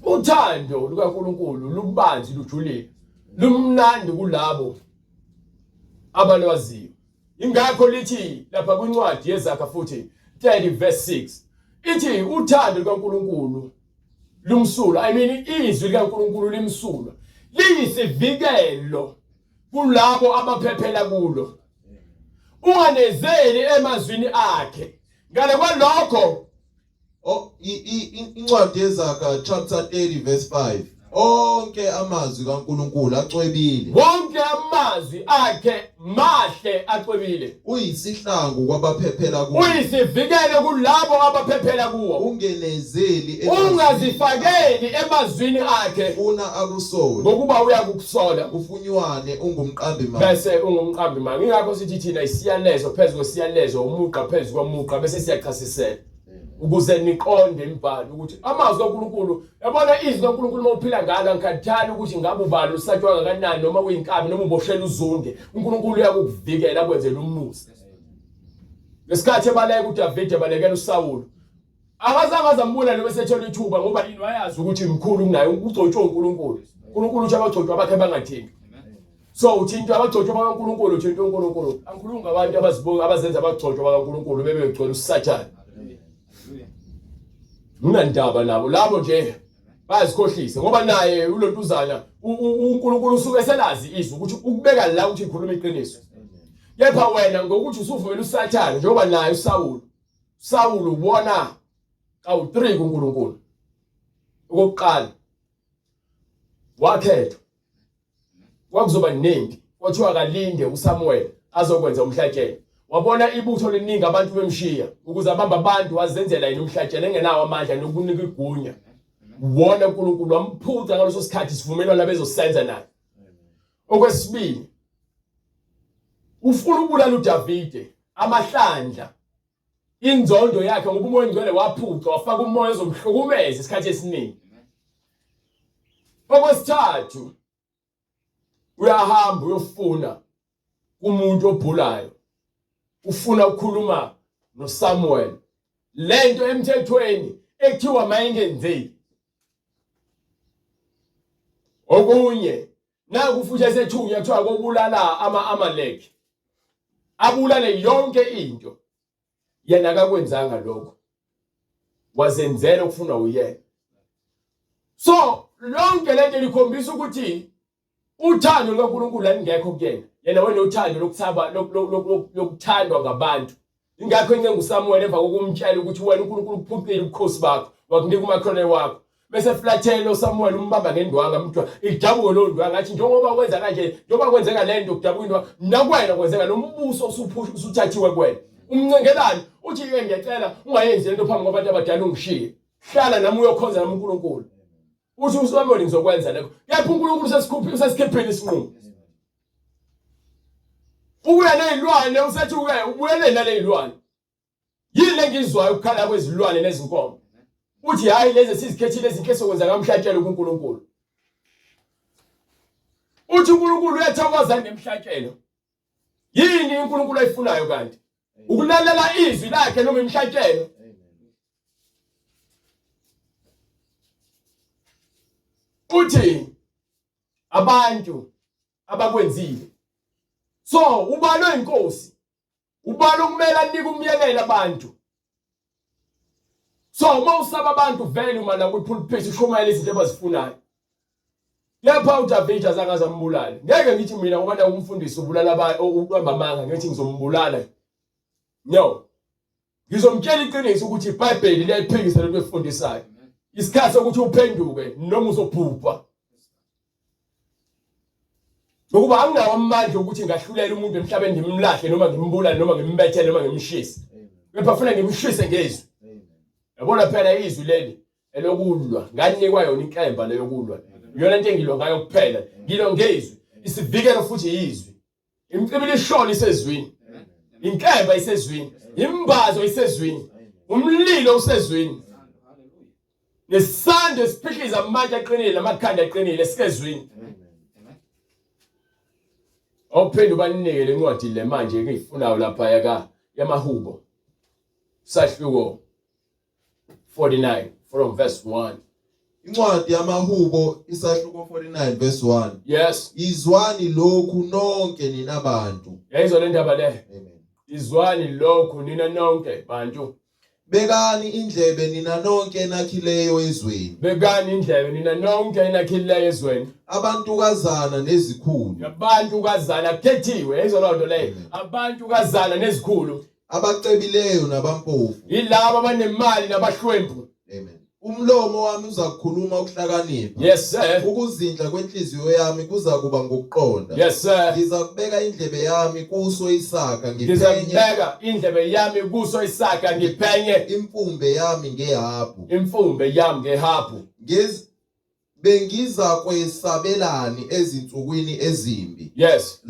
Uthando lukaNkulunkulu lubanzi lujulile lumnandi kulabo abalwaziyo. Ingakho lithi lapha kwincwadi yeZakha futhi 30 verse 6 ithi uthando lukaNkulunkulu lumsulwa izwi likaNkulunkulu limsulwa liyisivikelo kulabo abaphephela kulo. Unganezeli emazwini akhe ngale kwalokho Incwadi yeZakha chapter 30 verse 5. Onke amazwi kaNkulunkulu acwebile. Wonke amazwi akhe mahle acwebile. Uyisihlangu kwabaphephela kuwo. Uyisivikele kulabo abaphephela kuwo. Ungenezeli ungazifakeli emazwini akhe ufuna akusole. ngokuba uyakukusola Ufunywane ungumqambi manje. bese ungumqambi manje. Ingakho sithi thina isiyalezo phezulu kwesiyalezo umuqa phezulu komuqa bese siyachasisela. Ukuze niqonde imibhalo ukuthi amazwi kaNkulunkulu yabona izwi kaNkulunkulu mawuphila ngalo ngikhathana ukuthi ngabe ubalo usatshwa kanani noma uyinkabi noma uboshela uzunge uNkulunkulu uyakuvikela akwenzele umusa. Ngesikhathi ebaleka uDavid ebalekela uSawulu akazange azambula noma esethola ithuba ngoba yini wayazi ukuthi imkhulu kunaye ugcotshwe uNkulunkulu. uNkulunkulu uthi abagcotshwa bakhe bangathinti. So uthinta abagcotshwa bakaNkulunkulu uthinta uNkulunkulu. Angikhuluma ngabantu abazibonga abazenza abagcotshwa bakaNkulunkulu bebegcwele uSathane. Unandaba nabo labo nje bazikhohlisa ngoba naye ulontuzana uNkulunkulu usuke selazi izwi ukuthi ukubeka la ukuthi ikhuluma iqiniso. Kepha wena ngokuthi usuvumela uSathane njengoba naye uSawulu ubona awu3 kuNkulunkulu. Okokuqala wakhethwa kwakuzoba ningi kwathiwa kalinde uSamuel azokwenza umhlatshelo. Wabona ibutho liningi abantu bemshiya ukuze abamba abantu wazenzela yini umhlatshelo engenawo amandla nokunika igunya. Wona uNkulunkulu wamphuca ngaleso sikhathi sivumelwano bezosenza naye. Okwesibili ufuna ukubulala uDavide amahlandla inzondo yakhe ngoba umoya ngcwele waphuca wafaka umoya ozomhlukumeza isikhathi esiningi. Okwesithathu uyahamba uyofuna umuntu obhulayo ufuna ukukhuluma noSamuel lento emthethweni ekuthiwa mayingenzeki. Okunye naku futhi esethunya kuthiwa kokubulala ama-Amaleki, abulale yonke into. Yena akakwenzanga lokho, wazenzela ukufuna uyena. So lonke lento likhombisa ukuthi uthando lukaNkulunkulu alingekho kuyena. Yena wena uthando lokuthaba lokuthandwa ngabantu. Ingakho incengu uSamuel emva kokumtshela ukuthi wena uNkulunkulu ukuphucile ubukhosi bakho, wakunika umakhelwane wakho. Bese flathela uSamuel umbamba ngendwanga mntwa idabuke lo ndwanga athi njengoba wenza kanje, njengoba kwenzeka lento kudabuka indwanga, nakwena kwenzeka lo mbuso usuthathiwe kwena. Umncengelani uthi ke ngiyacela ungayenzi lento phambi kwabantu abadala ungishiye. Hlala nami uyokhonza nami uNkulunkulu. Uthi uSamuel ngizokwenza lokho. Kepha uNkulunkulu sesikhiphile isinqumo. Ubuya nezilwane usethi uke ubuyele nalezilwane. Yini engizwayo ukukhala kwezilwane nezinkomo. Uthi hayi lezi sizikhethile izinto sokwenza ngamhlatshelo kuNkulunkulu. Uthi uNkulunkulu uyathokoza ngemhlatshelo. Yini uNkulunkulu ayifunayo kanti? Ukulalela izwi lakhe noma imhlatshelo. Uthi abantu abakwenzile. So ubalo inkosi. Ubalo kumele anike umyekelo abantu. So uma usaba abantu vele uma la kupulpit ushumayela izinto abazifunayo. Lapha uDavid azangaza mbulala. Ngeke ngithi mina ngoba na umfundisi ubulala ukuhamba amanga ngithi ngizombulala. No. Ngizomtshela iqiniso ukuthi iBhayibheli liyayiphikisa lento efundisayo. Isikhathi sokuthi uphenduke noma uzobhubha. Ngoba anginawo amandla ukuthi ngahlulela umuntu emhlabeni ngimlahle noma ngimbulale noma ngimbethele noma ngimshise. Kepha ufuna ngimshise ngezwi. Yabona phela izwi leli elokulwa nganikwa yona inkemba leyokulwa. Yona into engilwa ngayo kuphela. Ngilo ngezwi. Isivikelo futhi izwi. Imcibili isholo isezwini. Inkemba isezwini. Imbazo isezwini. Umlilo usezwini. Nesando esiphihliza amandla aqinile amakhanda aqinile sikezwini. Awuphinde ubanikele incwadi le manje engiyifunayo lapha yamahubo. Sahluko 49 from verse 1. Incwadi yamahubo isahluko 49 verse 1. Yes. Izwani lokhu nonke ninabantu. Yayizwa le ndaba le. Amen. Izwani lokhu nina nonke bantu. Bekani indlebe nina nonke nakhileyo ezweni. Bekani indlebe nina nonke nakhileyo ezweni. Abantukazana nezikhulu. Abantukazana khethiwe yayizwa lo nto leyo. Abantukazana nezikhulu. Abacebileyo nabampofu. Yilabo abanemali nabahlwempu. Amen. Umlomo wami uzakukhuluma ukuhlakanipha. Yes sir. Ukuzindla kwenhliziyo yami kuza kuba ngokuqonda. Yes sir. Ngizakubeka indlebe yami kuso Isaka ngizakubeka indlebe yami kuso Isaka ngiphenye imfumbe yami ngehabhu. Imfumbe yami ngehabhu. Bengiza kwesabelani ezinsukwini ezimbi. Yes.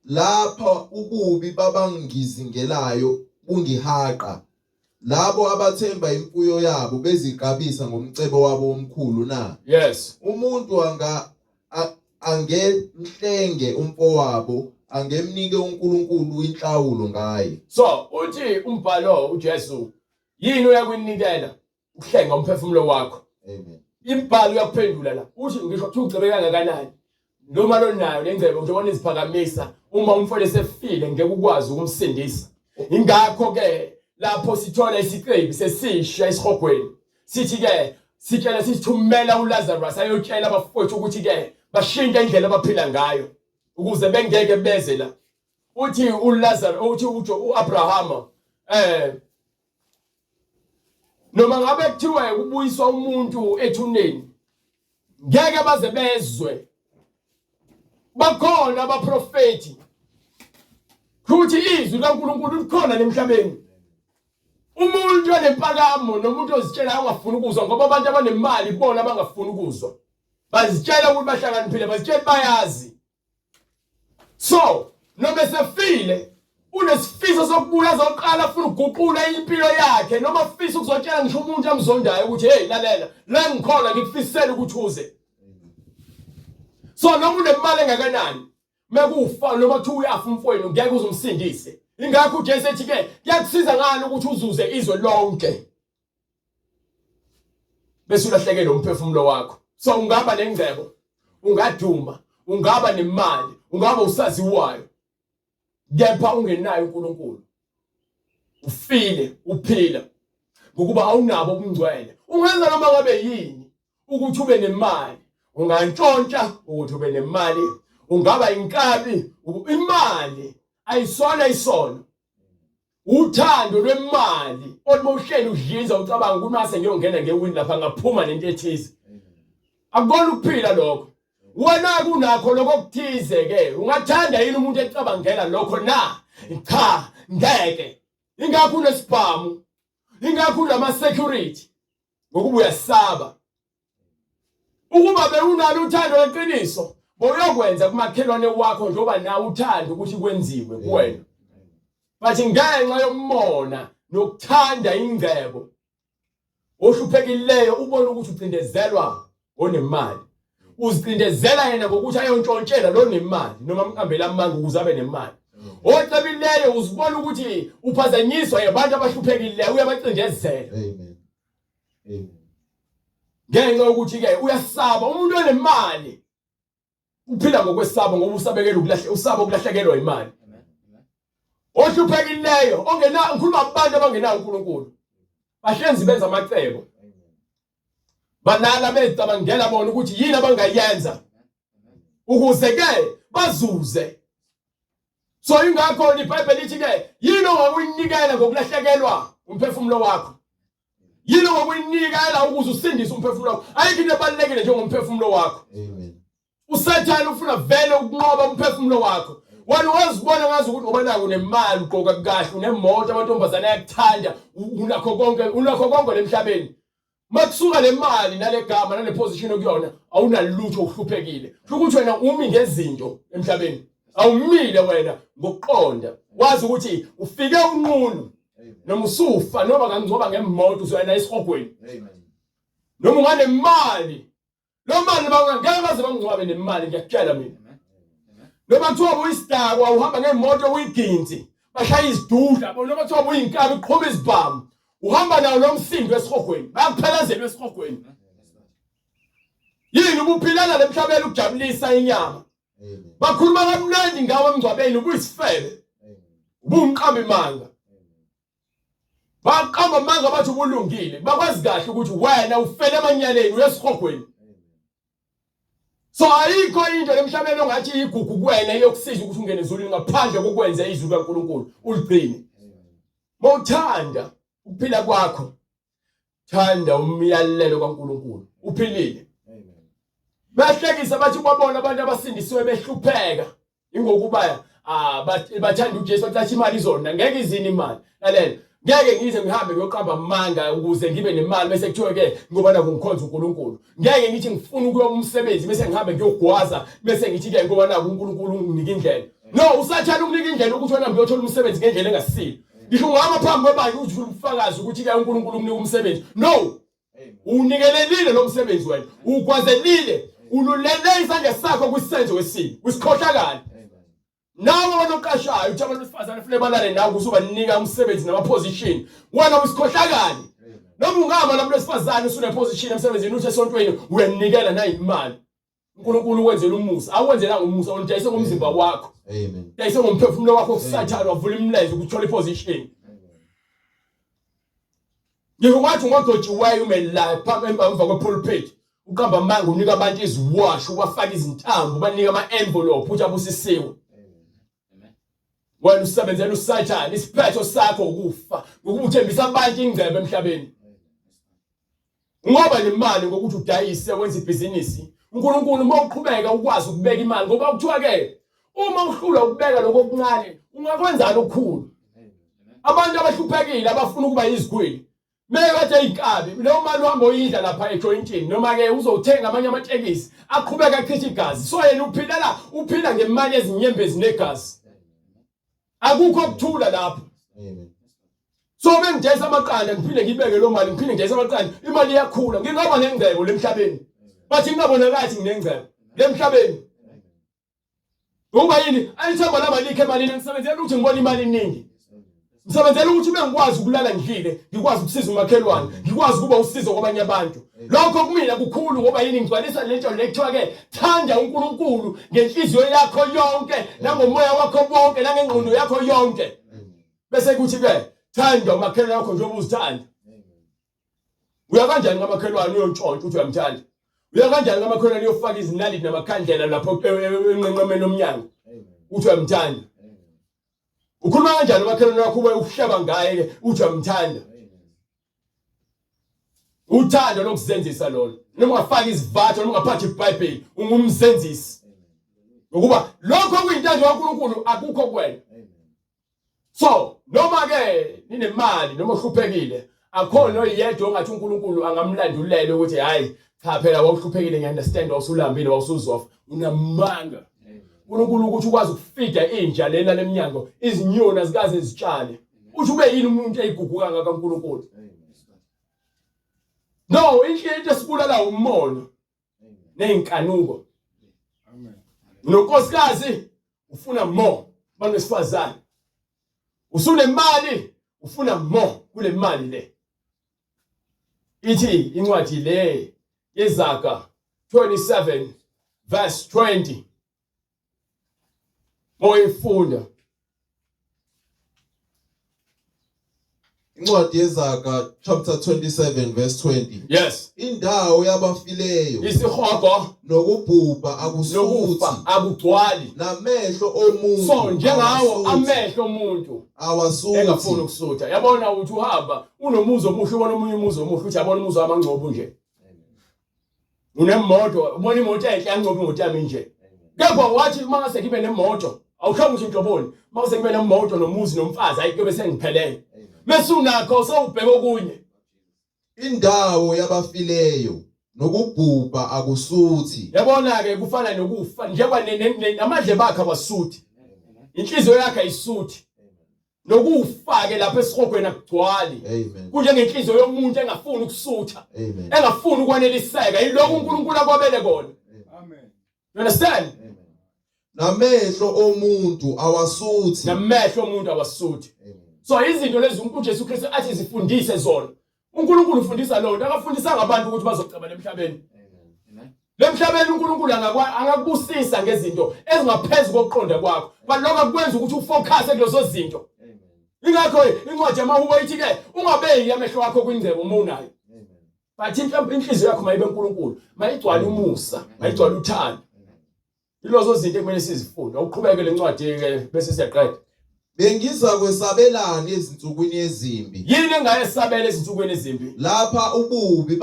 Lapha ububi babangizingelayo bungihaqa. Labo abathemba imfuyo yabo bezigqabisa ngomcebo wabo omkhulu na. Yes. Umuntu angemhlenge umfowabo angemnike uNkulunkulu inhlawulo ngaye. So uthi umbhalo uJesu yini uyakwinikela ukuhlenga umphefumulo wakho. Amen. Imbhalo uyakuphendula la. Uthi ngisho ukuthi ugcebe kangakanani noma lo nayo lengcebo njengoba niziphakamisa uma umfowethu esefile ngeke ukwazi ukumsindisa. Ingakho ke lapho sithola isiqebi sesisha esihogweni sithi ke sitshela sithumela uLazarus ayotshela abafowethu ukuthi ke bashintshe indlela abaphila ngayo ukuze bengeke beze la. Uthi uLazarus uthi uAbraham noma ngabe kuthiwe ubuyiswa umuntu ethuneni ngeke baze bezwe. Bakhona abaprofeti ukuthi izwi kaNkulunkulu likhona emhlabeni. Umuntu onempakamo nomuntu ozitshela angafuni ukuzwa ngoba abantu abanemali bona abangafuni ukuzwa. Bazitshela ukuthi bahlakaniphile, bazitshela bayazi. So, noma sefile unesifiso sokubuya zoqala afuna ukuguqula impilo yakhe noma afisa ukuzotshela ngisho umuntu amzondayo ukuthi hey lalela la ngikhona ngikufisela ukuthi uze. So noma unemali engakanani mekufa noma kuthiwa uyafa umfowenu ngeke uzumsindise. Ingakho uJesu ethi ke kuyakusiza ngani ukuthi uzuze izwe lonke bese ulahlekelwe umphefumulo wakho. So ungaba nengcebo, ungaduma, ungaba nemali, ungaba usaziwayo, kepha ungenayo uNkulunkulu. Ufile uphila ngokuba awunabo ubungcwele. Ungenza noma ngabe yini ukuthi ube nemali, ungantshontsha ukuthi ube nemali, ungaba inkabi, imali ayisona isono. Uthando lwemali othi udliza ucabanga ukuthi mase ngiyongena ngewini lapha ngaphuma nento ethize. Akubona ukuphila lokho. Wena kunakho lokho okuthize ke. Ungathanda yini umuntu ecabangela lokho na? Cha, ngeke. Ingakho unesibhamu. Ingakho lama security. Ngokuba uyasaba. Ukuba bewunalo uthando leqiniso, boyokwenza kumakhelwane wakho njoba nawe uthanda ukuthi kwenziwe kuwena. Bathi ngenxa yomona nokuthanda ingcebo ohluphekileyo ubona ukuthi ucindezelwa onemali. Uzicindezela yena ngokuthi ayontshontshela lo nemali noma mqambela amanga ukuze abe nemali. Ocebileyo uzibona ukuthi uphazanyiswa yabantu abahluphekile uyabacindezela. Amen. Amen. Ngenxa ukuthi ke uyasaba umuntu onemali uphila ngokwesaba ngoba usabekela usaba ukulahlekelwa imali. Ohluphekileyo ongena ngikhuluma abantu abangenayo uNkulunkulu. Bahlenzi benza amacebo. Banala becabangela bona ukuthi yini abangayenza ukuze ke bazuze. So ingakho iBhayibheli lithi ke yini ongakuyinikela ngokulahlekelwa umphefumulo wakho. Yini ongakuyinikela ukuze usindise umphefumulo wakho. Ayikho into ebalulekile njengomphefumulo wakho. Amen. uSathane ufuna vele ukunqoba umphefumulo wakho. Wena wazibona ngazi ukuthi ngoba naku nemali uqoka kahle unemoto amantombazane ayakuthanda unakho konke lemhlabeni. Makusuka le mali nale gama nale position okuyona awunalutho uhluphekile. Ukuthi wena umi ngezinto emhlabeni. Awumile wena ngokuqonda. Wazi ukuthi ufike unqunu noma usufa noma ngangcoba ngemoto usuyena esihogweni. Amen. Noma ungane imali. Lo mali bangeke baze bangcwabe nemali ngiyakutshela mina. Noma kuthiwa uyistakwa uhamba ngemoto uyiginti bashaya izidudla noma kuthiwa uyinkabi uqhoma izibhamu uhamba nawo lo msindo esihogweni bayakuphelezela esihogweni. Yini ubuphilana lemhlabeni ukujabulisa inyama. Bakhuluma kamnandi ngawe emngcwabeni ubuyisifebe. Ubumqamba imanga. Baqamba amanga bathi ubulungile bakwazi kahle ukuthi wena ufele emanyaleni uyesihogweni. So ayikho into lemhlabeni ongathi igugu kuwena yokusiza ukuthi ungene ezulwini ngaphandle kokwenza izwi kaNkulunkulu uligcine. Mawuthanda ukuphila kwakho thanda umyalelo kaNkulunkulu uphilile. Bahlekisa bathi babona abantu abasindisiwe behlupheka ingokuba bathanda uJesu bathi imali izona ngeke izini imali. Lalela ngeke ngize ngihambe ngiyoqamba amanga ukuze ngibe nemali bese kuthiwe ke ngoba naku ngikhonza uNkulunkulu. Ngeke ngithi ngifuna ukuya umsebenzi bese ngihambe ngiyogwaza bese ngithi ke ngoba naku uNkulunkulu unginika indlela. No, uSathane ukunika indlela ukuthi wena ngiyothola umsebenzi ngendlela engasile. Ngisho ngama phambi kwabanye ukuthi ufakazi ukuthi ke uNkulunkulu umnika umsebenzi. No. Unikelelile lo msebenzi wena. Ugwazelile. Ululele isandla sakho kwisenzo wesini. Usikhohlakala. Nawe wena oqashayo uthi abantu besifazane ufune balale nawe ukuze ubanika umsebenzi nama position. Wena usikhohlakala. Noma ungama lamuntu besifazane usune position emsebenzini uthi esontweni uyanikela na imali. uNkulunkulu wenzela umusa. Awenzelanga umusa ondayise ngomzimba wakho. Amen. Dayise ngomphefumulo wakho uSathane wavula imlenze ukuthola iposition. Ngikwathi ngodojiweyo umela phambi emva kwepulpit. Uqamba amanga unika abantu iziwash ubafaka izintambo banika ama-envelope ukuthi abusisiwe. Wena usebenzela uSathane isiphetho sakho ukufa ngokuba uthembisa abantu ingcebo emhlabeni. Ngoba nemali ngokuthi udayise wenza ibhizinisi. uNkulunkulu uma uqhubeka ukwazi ukubeka imali ngoba kuthiwa ke uma uhlula ukubeka lokho okuncane ungakwenzani okukhulu. Abantu abahluphekile abafuna ukuba yizigwili mekade inkabi lo mali uhamba uyidla lapha ejointini noma ke uzothenga amanye amatekisi aqhubeka achitha igazi. So yena uphila ngemali ezinyembezi negazi. Akukho kuthula lapho. Amen. So bengidayisa amaqanda ngiphinde ngibeke lo mali ngiphinde ngidayisa amaqanda imali iyakhula ngingaba nengcebo lemhlabeni. Bathi ngingabonakala nginengcebo lemhlabeni. Ngoba yini ayithemba laba likhe emalini ngisebenzela ukuthi ngibone imali eningi. Ngisebenzela ukuthi bengikwazi ukulala ngidlile, ngikwazi ukusiza umakhelwane, ngikwazi ukuba usizo kwabanye abantu. Lokho kumina kukhulu ngoba yini ngigcwalisa lento lekuthiwa ke thanda uNkulunkulu ngenhliziyo yakho yonke, nangomoya wakho wonke, nangengqondo yakho yonke. Bese kuthi ke thanda umakhelwane wakho njengoba uzithanda. Uya kanjani ngamakhelwane uyontshontshwa uthi uyamthanda? Uya kanjani ngamakhelwane uyofaka izinaliti namakhandlela lapho enqenqemeni omnyango uthi uyamthanda? Ukhuluma kanjani umakhelwane wakho ube uhleba ngaye ke uthi uyamthanda? Uthando lokuzenzisa lolo. Noma ungafaka izivatho noma ungaphathi iBhayibheli ungumzenzisi. Ngokuba lokho kuyintando kaNkulunkulu akukho kuwena. So, noma ke ninemali noma uhluphekile, akhona oyedwa ongathi uNkulunkulu angamlandulele ukuthi hayi cha phela wawuhluphekile ngiunderstand wawusulambile wawusuzofa unamanga. uNkulunkulu ukuthi ukwazi ukufida inja lena leminyango izinyoni azikaze zitshale. Uthi ube yini umuntu eyiguguka ngakaNkulunkulu? No, into esibulala umono nenkanuko. Amen. Unonkosikazi ufuna more abantu besifazane. Usunemali ufuna more kule mali le. Ithi incwadi le yeZaga 27 verse 20. Moyifunda. Incwadi yeZaga chapter 27 verse 20. Yes. Indawo yabafileyo isihogo nokubhubha akusuthi akugcwali namehlo omuntu. So njengawo amehlo omuntu awasuthi engafuni ukusutha. Yabona ukuthi uhamba unomuzo omuhle ubona omunye umuzo omuhle uthi yabona umuzo wamangcobo nje. Unemoto ubona imoto enhle yangcobo imoto yami nje. Kepha wathi mase ngibe nemoto awuhlanga ukuthi inhloboni mase ngibe nemoto nomuzi nomfazi ayike sengiphelele. Bese unakho sowubheka okunye. Indawo yabafileyo nokubhubha akusuthi. Yabona ke kufana nokufa njengoba namadle bakhe abasuthi. Inhliziyo yakhe ayisuthi. Nokufa ke lapha esihogweni akugcwali. Amen. Kunje ngenhliziyo yomuntu engafuni ukusutha. Amen. Engafuni ukwaneliseka yiloko uNkulunkulu akwabele kona. Amen. You understand? Amen. Namehlo omuntu awasuthi. Namehlo omuntu awasuthi. So izinto lezi uJesu Kristu athi zifundise zona. uNkulunkulu ufundisa lonto akafundisa ngabantu ukuthi bazocabana emhlabeni. Amen. Lemhlabeni uNkulunkulu angakubusisa ngezinto ezingaphezulu kokuqonda kwakho. But lokho akwenza ukuthi ufocus kulezo zinto. Amen. Ingakho incwadi yamaHubo ithi ke ungabeki amehlo akho kwindlebe uma unayo. Amen. But inhliziyo yakho mayibe uNkulunkulu, mayigcwale umusa, mayigcwale uthando. Ilozo zinto ekumele sizifunde. Awuqhubeke lencwadi ke bese siyaqeda. Bengiza kwesabelana ezinsukwini ezimbi. Yini engayesabela ezinsukwini ezimbi? Lapha ububi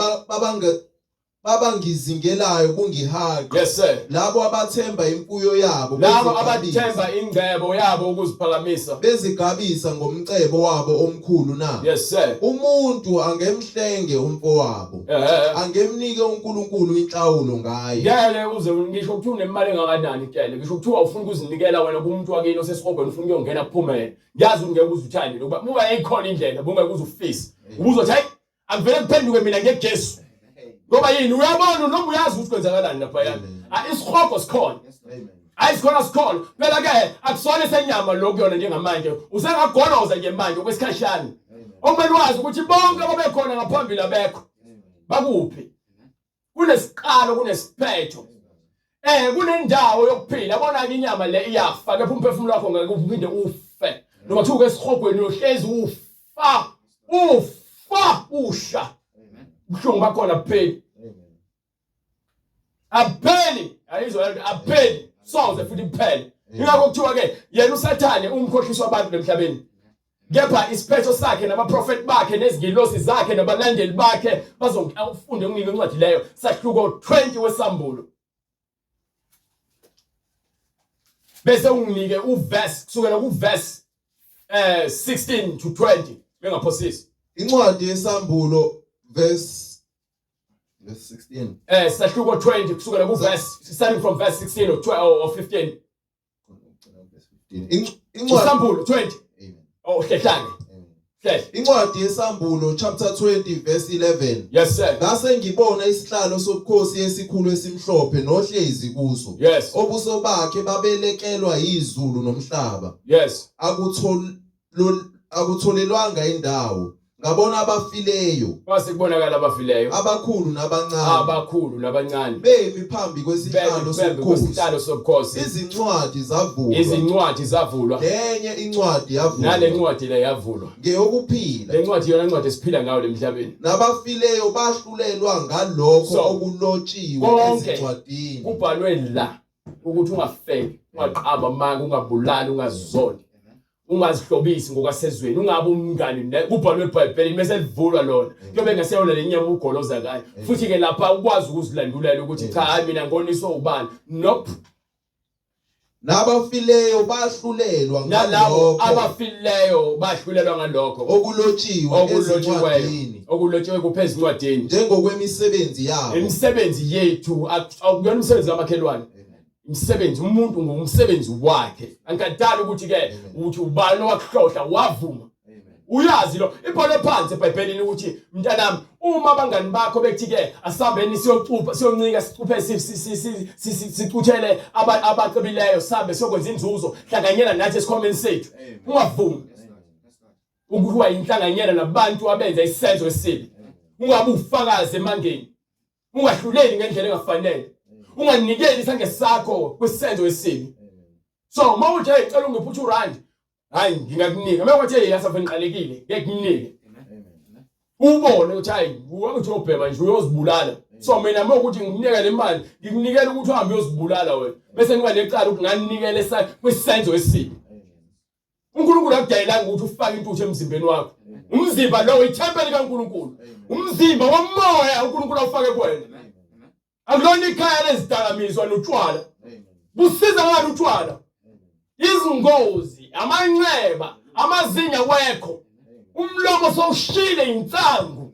babangizingelayo kungihaqa. Yes sir. Labo abathemba imfuyo yabo labo abathemba ingcebo yabo ukuziphakamisa bezigabisa ngomcebo wabo omkhulu na. Yes sir. Umuntu angemhlenge umfowabo. Angemnike uNkulunkulu inhlawulo ngaye. Ngeke uze ngisho ukuthi unemali engakanani kele. Ngisho ukuthi ufuna ukuzinikela wena kumuntu wakini osesihogweni ufuna ukuyongena kuphumele. Ngiyazi ungeke uzuthande ngoba uma eyikhona indlela bungeke uzufisa. Ubuzothi hayi akuvele kuphenduke mina ngeJesu. Ngoba yini uyabona noma uyazi ukuthi kwenzakalani lapha yana. Isihogo sikhona. Amen. Ayisikhona sikhona. Phela ke akusona senyama lokuyona njengamanje. Usengagoloza nje manje okwesikhashana. Okumele wazi ukuthi bonke ababekhona ngaphambili abekho. Bakuphi? Kunesiqalo kunesiphetho. Kunendawo yokuphila. Yabona ke inyama le iyafa kepha umphefumulo wakho ngeke uphinde ufe. Noma kuthiwa esihogweni uhlezi ufa. Usha. Buhlungu bakhona kuphela. Apheli ayizwa apheli soze futhi kuphela. Ingakho kuthiwa ke yena uSathane umkhohlisa abantu emhlabeni. Kepha isiphetho sakhe nabaprofeti bakhe nezingilosi zakhe nabalandeli bakhe bazongifunde unginike incwadi leyo sahluko 20 wesambulo. Bese unginike uverse kusukela kuverse 16 to 20 bengaphosisi. Incwadi yesambulo verse 16. Sahluko 20 kusukela kuverse starting from verse 16 or 12 or 15. Incwadi Isambulo 20. Amen. Oh hlehlane. Hle. Incwadi yesambulo chapter 20 verse 11. Yes sir. Ngase ngibona isihlalo sobukhosi esikhulu esimhlophe nohlezi kuso. Yes. Obuso bakhe babelekelwa izulu nomhlaba. Yes. Akutholelwanga indawo. Ngabona abafileyo, Base kubonakala abafileyo. abakhulu nabancane. Abakhulu nabancane. Bemi phambi kwesihlalo sobukhosi. Kwesihlalo sobukhosi. Izincwadi zavulwa. Izincwadi zavulwa. Lenye incwadi yavulwa. Nale ncwadi le yavulwa. Ngeyokuphila. Le ncwadi yona incwadi esiphila ngayo emhlabeni. Nabafileyo bahlulelwa ngalokho So, okulotshiwe konke ezincwadini. kubhalwe la ukuthi ungafeki, ungaqaba amanga, ungabulali, ungazizoni. Ungazihlobisi ngokwasezweni, ungabe umngani kubhalwe eBhayibhelini bese livulwa lona. Kuyobe ngaseyona lenyama ugoloza kayo. Futhi ke lapha ukwazi ukuzilandulela ukuthi cha hayi mina ngoniswa ubani. Nope. Nabafileyo bahlulelwa Nalabo ngalokho abafileyo bahlulelwa ngalokho okulotshiwe ezincwadini. okulotshiwe kuphezulu ezincwadini. Njengokwemisebenzi yabo. Imisebenzi yethu akuyona imisebenzi kamakhelwane. Umsebenzi umuntu ngumsebenzi wakhe. Angikadali ukuthi ke uthi ubani owakuhlohla wavuma. Uyazi lo ibhole phansi eBhayibhelini ukuthi mntanami uma abangani bakho bethi ke asambeni siyocupa siyoncika sicuphe sicuthele abacebileyo sambe siyokwenza inzuzo hlanganyela nathi esikhomeni sethu. Ungavumi. Ukuba inhlanganyela nabantu abenza isenzo esibi. Ungabe ufakazi emangeni. Ungahluleli ngendlela engafanele. Unganikeli isandla sakho kwisenzo esibi. So mawuthi hey cela ungipha uRand, hayi ngingakunika. Mawuthi hey asafa ngiqalekile, ngiyakunike. Ubone ukuthi hayi uthi ubhema nje uyozibulala. So mina mawukuthi ngikunike le mali, ngikunikela ukuthi uhambe uyozibulala wena. Bese ngiba necala ukuthi nganikele kwisenzo esibi. uNkulunkulu akudayelanga ukuthi ufake intuthu emzimbeni wakho. Umzimba lo uyithempeli kaNkulunkulu. Umzimba womoya uNkulunkulu awufake kuwena. Akulona ikhaya lezidakamizwa notshwala. Busiza ngani utshwala? Izingozi, amanxeba, amazinga wekho. Umlomo sowushile insangu.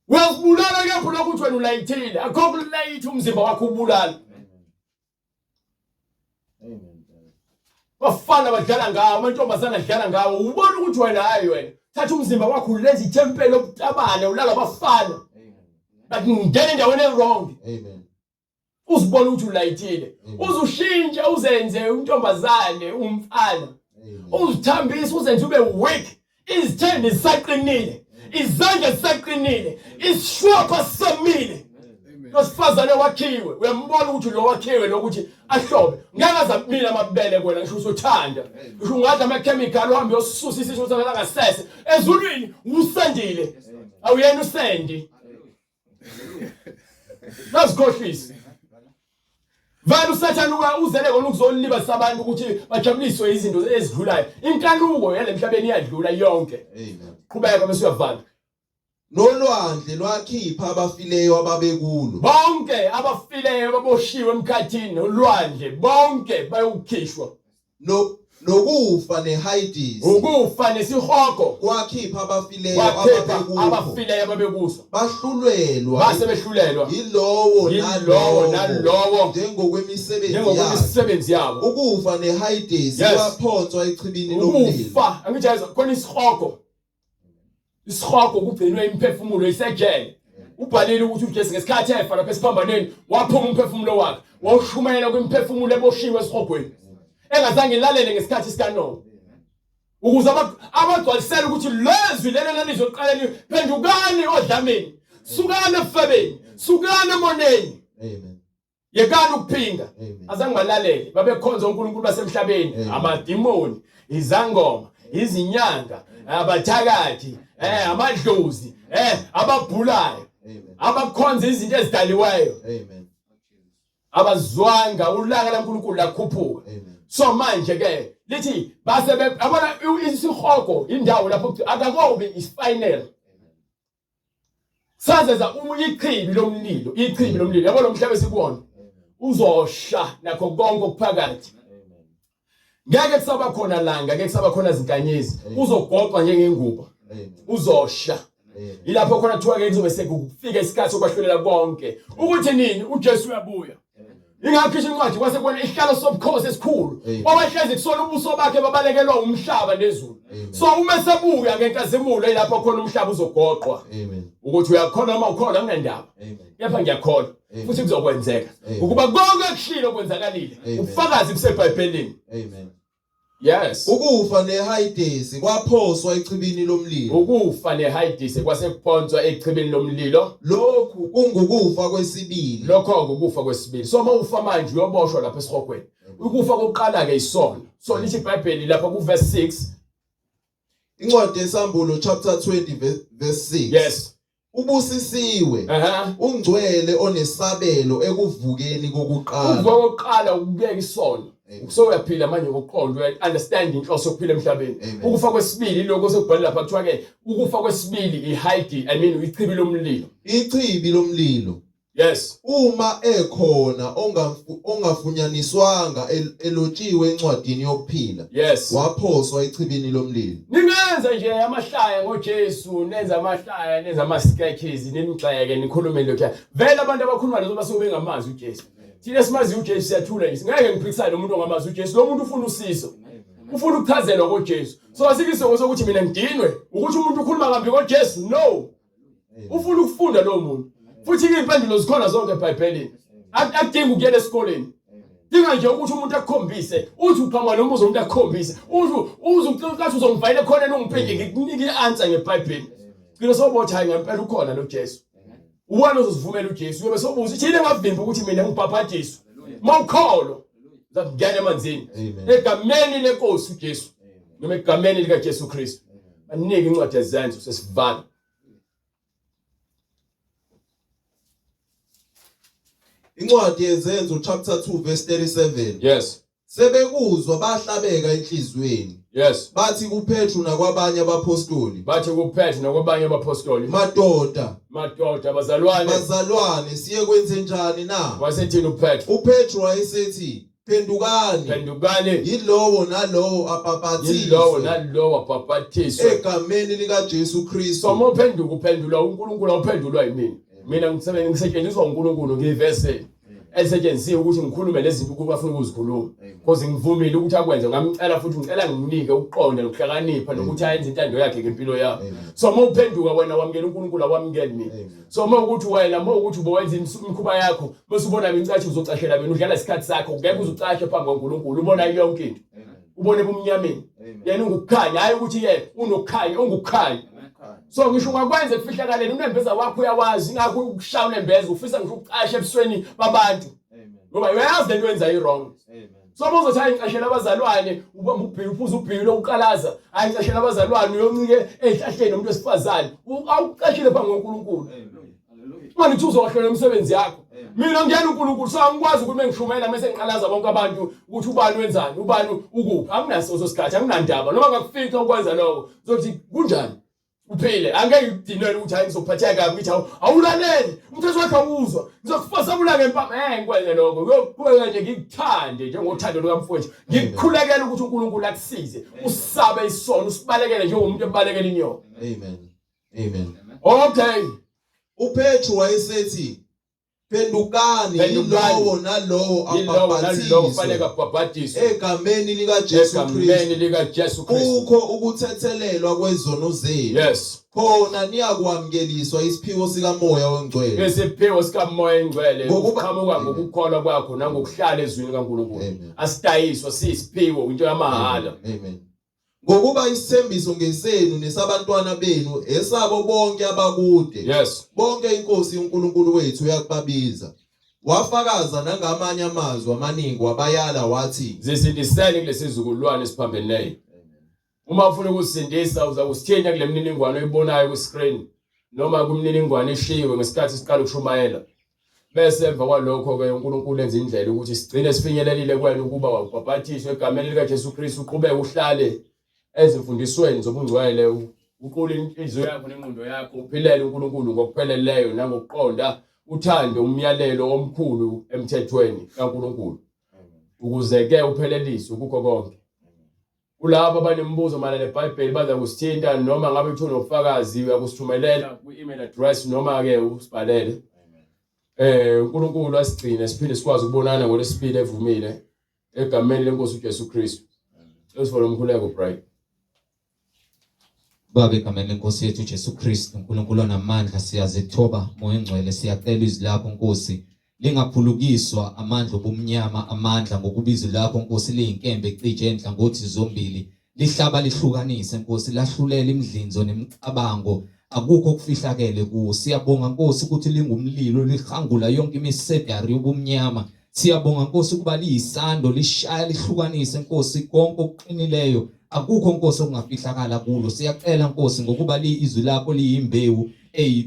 Uyazibulala ke phela ukuthi wena ulayithile. Akho kulayitha umzimba wakho ubulala. Bafana badlala ngawo, amantombazana adlala ngawo. Ubona ukuthi wena hayi wena. Thatha umzimba wakho ulenze ithempeli obutabane ulala abafana. But ngene endaweni wrong. Amen. Uzibona ukuthi ulayithile. Uzushintshe uzenze untombazane umfana. Uzithambise uzenze ube weak. Izithende zisaqinile. Izandla zisaqinile. Isishwapha samile. Nosifazane wakhiwe. Uyambona ukuthi lo wakhiwe lokuthi ahlobe. Ngeke azamila amabele kwena ngisho usothanda. Ngisho ungathi ama-chemical uhambe yosusa isisho sakhe ngasese. Ezulwini usendile. Awuyena usendi. Nasikhohlisa. Vele usathana uzele kona ukuzoliba sabantu ukuthi bajabuliswe izinto ezidlulayo. Inkaluko yale emhlabeni iyadlula yonke. Amen. Qhubeka bese uyavala. Nolwandle lwakhipha abafileyo ababekulo. Bonke abafileyo baboshiwe emkhathini nolwandle bonke bayokukhishwa. Nokufa neHades. Ukufa nesihoko Kwakhipha abafileyo wakhipha ababekulo. abafileyo ababekuso. Bahlulelwa. Base behlulelwa. Yilowo nalowo njengokwemisebenzisi yabo. yabo. Ukufa neHades Yes. waphonswa echibini lomlilo. Ukufa angijayeza khona isihoko. Isihoko kugcinwe imphefumulo isejele. Ubhalile ukuthi uJesu ngesikhathi efa lapha esiphambaneni waphuma umphefumulo wakhe. Wawushumela kwimphefumulo eboshiwe esihogweni. Engazange ilalele ngesikhathi sikaNoah. Ukuze abagcwalisela ukuthi lezwi lelo lizoqala phendukani odlameni. Sukani efebeni, sukani emoneni. Amen. Yekani ukuphinga. Amen. Azange balalele, babekhonza uNkulunkulu basemhlabeni, Amen. amadimoni, izangoma, izinyanga, abathakathi, amadlozi, ababhulayo, Amen. abakhonza izinto ezidaliweyo, Amen. abazwanga ulaka laNkulunkulu lakhuphuka. Amen. So manje ke lithi base abona isihoko indawo lapho akakobi isfinal. Sazeza ichibi lomlilo yabona umhlaba sikuwona uzosha nakho konke okuphakathi. Ngeke kusaba khona langa, ngeke kusaba khona zinkanyezi, uzogoqwa njengengubo, uzosha. Ilapho khona kuthiwa ke kuzobe sekufika isikhathi sokwahlulela konke ukuthi nini uJesu uyabuya. ingakhisha incwadi kwase kubona isihlalo sobukhosi esikhulu Amen. owahlezi kusona ubuso bakhe babalekelwa umhlaba nezulu. Amen. So uma sebuya ngenkazimulo lapho khona umhlaba uzogoqwa Amen. ukuthi uyakhona noma ukhona kunendaba. Amen. Kepha ngiyakhona Amen. futhi kuzokwenzeka Amen. ukuba konke kushilo kwenzakalile Amen. ubufakazi buseBhayibhelini. Amen. Yes. Ukufa neHadesi kwaphoswa echibini lomlilo. Ukufa neHadesi kwasekuphonswa echibini lomlilo. Lokhu kungukufa kwesibili. Lokho ukufa kwesibili. So mawufa manje uyoboshwa lapha esihogweni. Ukufa kokuqala ke isono. So lithi iBhayibheli lapha ku verse 6. Incwadi yesambulo chapter 20 verse 6. Yes. Ubusisiwe ungcwele onesabelo ekuvukeni kokuqala. Ukuva kokuqala ukubeka isono. Amen. So uyaphila manje ngokuqonda understand inhloso yokuphila emhlabeni. Amen. Ukufa kwesibili lokho sekubhalwe lapha kuthiwa ke ukufa kwesibili iHadesi ichibi lomlilo. Ichibi lomlilo. Yes. Uma ekhona ongafunyaniswanga elotshiwe encwadini yokuphila. Yes. Waphoswa echibini lomlilo. Ningenza nje amahlaya ngoJesu, nenza amahlaya, nenza ama-sketches, nimgxeke, nikhulume lokho. Vele abantu abakhuluma lezo basuke bengamazi uJesu. Thina simazi uJesu siyathula nje. Ngeke ngiphikisane nomuntu ongamazi uJesu. Lo muntu ufuna usizo. Ufuna ukuchazelwa ngoJesu. So asikisho sokuthi mina ngidinwe ukuthi umuntu ukhuluma kambi ngoJesu. No. Ufuna ukufunda lo muntu. Futhi impendulo zikhona zonke eBhayibhelini. Akudingi ukuyela esikoleni. Dinga nje ukuthi umuntu akukhombise, uthi uqhamuka nombuzo umuntu akukhombise. Uzucathi uzongivayela khona ungiphinde ngikunika i-answer ngeBhayibheli. Ngilo sobothi hayi ngempela ukhona lo Jesu. Uwena uzosivumela uJesu. Ube sobuza thina engavimba ukuthi mina ngibhabhadiswa. Mawukholo uzakungena emanzini. Egameni lenkosi uJesu. Noma egameni lika Jesu Kristu. Banike incwadi yezenzo sesivala. Incwadi yezenzo chapter 2 verse 37. Yes. Sebekuzwa bahlabeka enhlizweni. Yes. Bathi kuPetru nakwabanye abapostoli. Bathi kuPetru nakwabanye abapostoli. Madoda bazalwane siye kwenze njani na? Wasethini uPetru? uPetru wayesethi phendukani yilowo nalowo abhaphathiswe egameni lika Jesu Kristu. So mophenduka uphendula uNkulunkulu awuphendulwa yimina. Mina ngisetshenziswa uNkulunkulu ngivese elisetshenzisiwe ukuthi ngikhulume lezi zinto ukuba afuna ukuzikhuluma. Because ngivumile ukuthi akwenze ngamcela futhi ngicela nginike ukuqonda nokuhlakanipha nokuthi ayenze intando yakhe ngempilo yakhe. So mophenduka wena wamukela uNkulunkulu awamukeli mina. So mawukuthi wena mawukuthi ubowenza imikhuba yakho bese ubona imicathi uzocashela wena udlala isikhathi sakho ngeke uzucashe phambi kwaNkulunkulu ubona yonke into. Ubone bumnyameni. Yena ungukukhanya hayi ukuthi yena unokukhanya ungukukhanya. So ngisho ungakwenza kufihlakaleni unembeza wakho uyawazi ingakho ukushaya unembeza ufisa ngisho ukucasha ebusweni babantu. Ngoba uyazi lento wenza i-wrong. So bozothi ayicashela abazalwane ubamba ubhili uphuza ubhili lokuqalaza ayicashela abazalwane uyoncike ehlahleni nomuntu wesifazane awucashile phambi kwaNkulunkulu. Manje uthi uzohlela umsebenzi yakho. Mina ngiyena uNkulunkulu so angikwazi ukuthi mengishumayela mase ngiqalaza bonke abantu ukuthi ubani wenzani ubani ukuphi akunaso sosikhathi akunandaba noma ngakufika ukwenza lokho uzothi kunjani uphile angeke udinele ukuthi hayi ngizophatheka kabi ngithi awulaleli umthetho wakhe awuzwa ngizokufasa bulanga empama ngikwenze lokho ngokuqhubeka nje ngikuthande njengothando lukaMfowethu ngikukhulekela ukuthi uNkulunkulu akusize usabe isono usibalekele njengomuntu ebalekela inyoka. Amen. Okay. uPetru wayesethi phendukani yilowo nalowo abhaphathiswe egameni lika Jesu Kristu. Kukho ukuthethelelwa kwezono zenu. Yes. Khona niyakwamukeliswa isiphiwo sikaMoya oNgcwele. Isiphiwo sikaMoya oNgcwele ukuqhamuka ngokukholwa kwakho nangokuhlala ezwini kaNkulunkulu. Asitayiswa sisiphiwo into yamahala. Amen. Ngokuba isithembiso ngesenu nesabantwana benu esabo bonke abakude. Yes. Bonke inkosi uNkulunkulu wethu uyakubabiza. Wafakaza nangamanye amazwi amaningi wabayala wathi zisindiseni kulesizukulwane esiphambene nayo. Uma ufuna ukusindisa uza kusithenya kule mniningwane oyibonayo ku screen noma kumniningwane eshiwe ngesikhathi siqala ukushumayela. Bese emva kwalokho ke uNkulunkulu enza indlela ukuthi sigcine sifinyelelile kwena ukuba wabhaphathiswe egameni lika Jesu Kristu uqhubeke uhlale ezimfundisweni zobungcwele uqule inhliziyo yakho nengqondo yakho uphilele uNkulunkulu ngokupheleleyo nangokuqonda uthande umyalelo omkhulu emthethweni kaNkulunkulu ukuze ke upheleliswe kukho konke. Kulabo abanembuzo mayelana neBhayibheli baza kusithinta noma ngabe uthola ubufakazi uyakusithumelela ku-email address noma ke usibhalele uNkulunkulu asigcine siphinde sikwazi ukubonana ngolesibili evumile egameni lenkosi uJesu Kristu. Esifolo umkhuleko bright. Baba egameni lenkosi yethu Jesu Kristu, uNkulunkulu onamandla, siyazithoba moya engcwele, siyacela izwi lakho Nkosi lingaphulukiswa amandla obumnyama, amandla ngokubiza lakho Nkosi liyinkembe ecije enhlangothi zombili, lihlaba lihlukanise Nkosi, lahlulela imidlinzo nemicabango, akukho okufihlakele kuwo. Siyabonga Nkosi ukuthi lingumlilo lihangula yonke imisedari yobumnyama. Siyabonga Nkosi ukuba liyisando lishaya lihlukanise Nkosi konke okuqinileyo, akukho Nkosi okungafihlakala kulo. Siyacela Nkosi ngokuba izwi lakho liyimbewu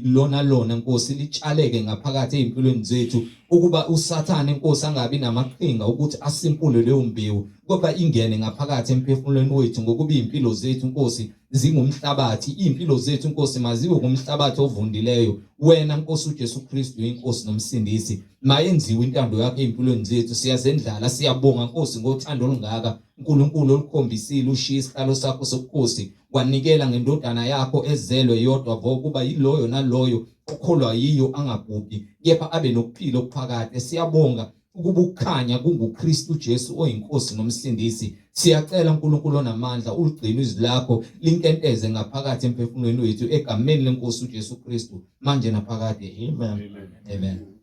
lona Nkosi litshaleke ngaphakathi ezimpilweni zethu, ukuba uSathane Nkosi angabi namaqhinga ukuthi asimpule leyo mbewu, kodwa ingene ngaphakathi emphefumulweni wethu, ngokuba impilo zethu Nkosi zingumhlabathi, impilo zethu Nkosi maziwe ngumhlabathi ovundileyo. Wena Nkosi uJesu Kristu inkosi nomsindisi, mayenziwe intando yakho ezimpilweni zethu. Siyazendlala, siyabonga Nkosi ngothando olungaka uNkulunkulu olukhombisile ushiya isihlalo sakho sobukhosi, kwanikela ngendodana yakho ezelwe yodwa ukuba yiloyo naloyo okholwa yiyo angabhubhi kepha abe nokuphila okuphakade. Siyabonga ukuba ukukhanya kunguKristu Jesu oyinkosi nomsindisi. Siyacela uNkulunkulu onamandla uligcine izwi lakho linkenteze ngaphakathi emphefumulweni wethu egameni lenkosi uJesu Kristu manje naphakade. Amen. Amen.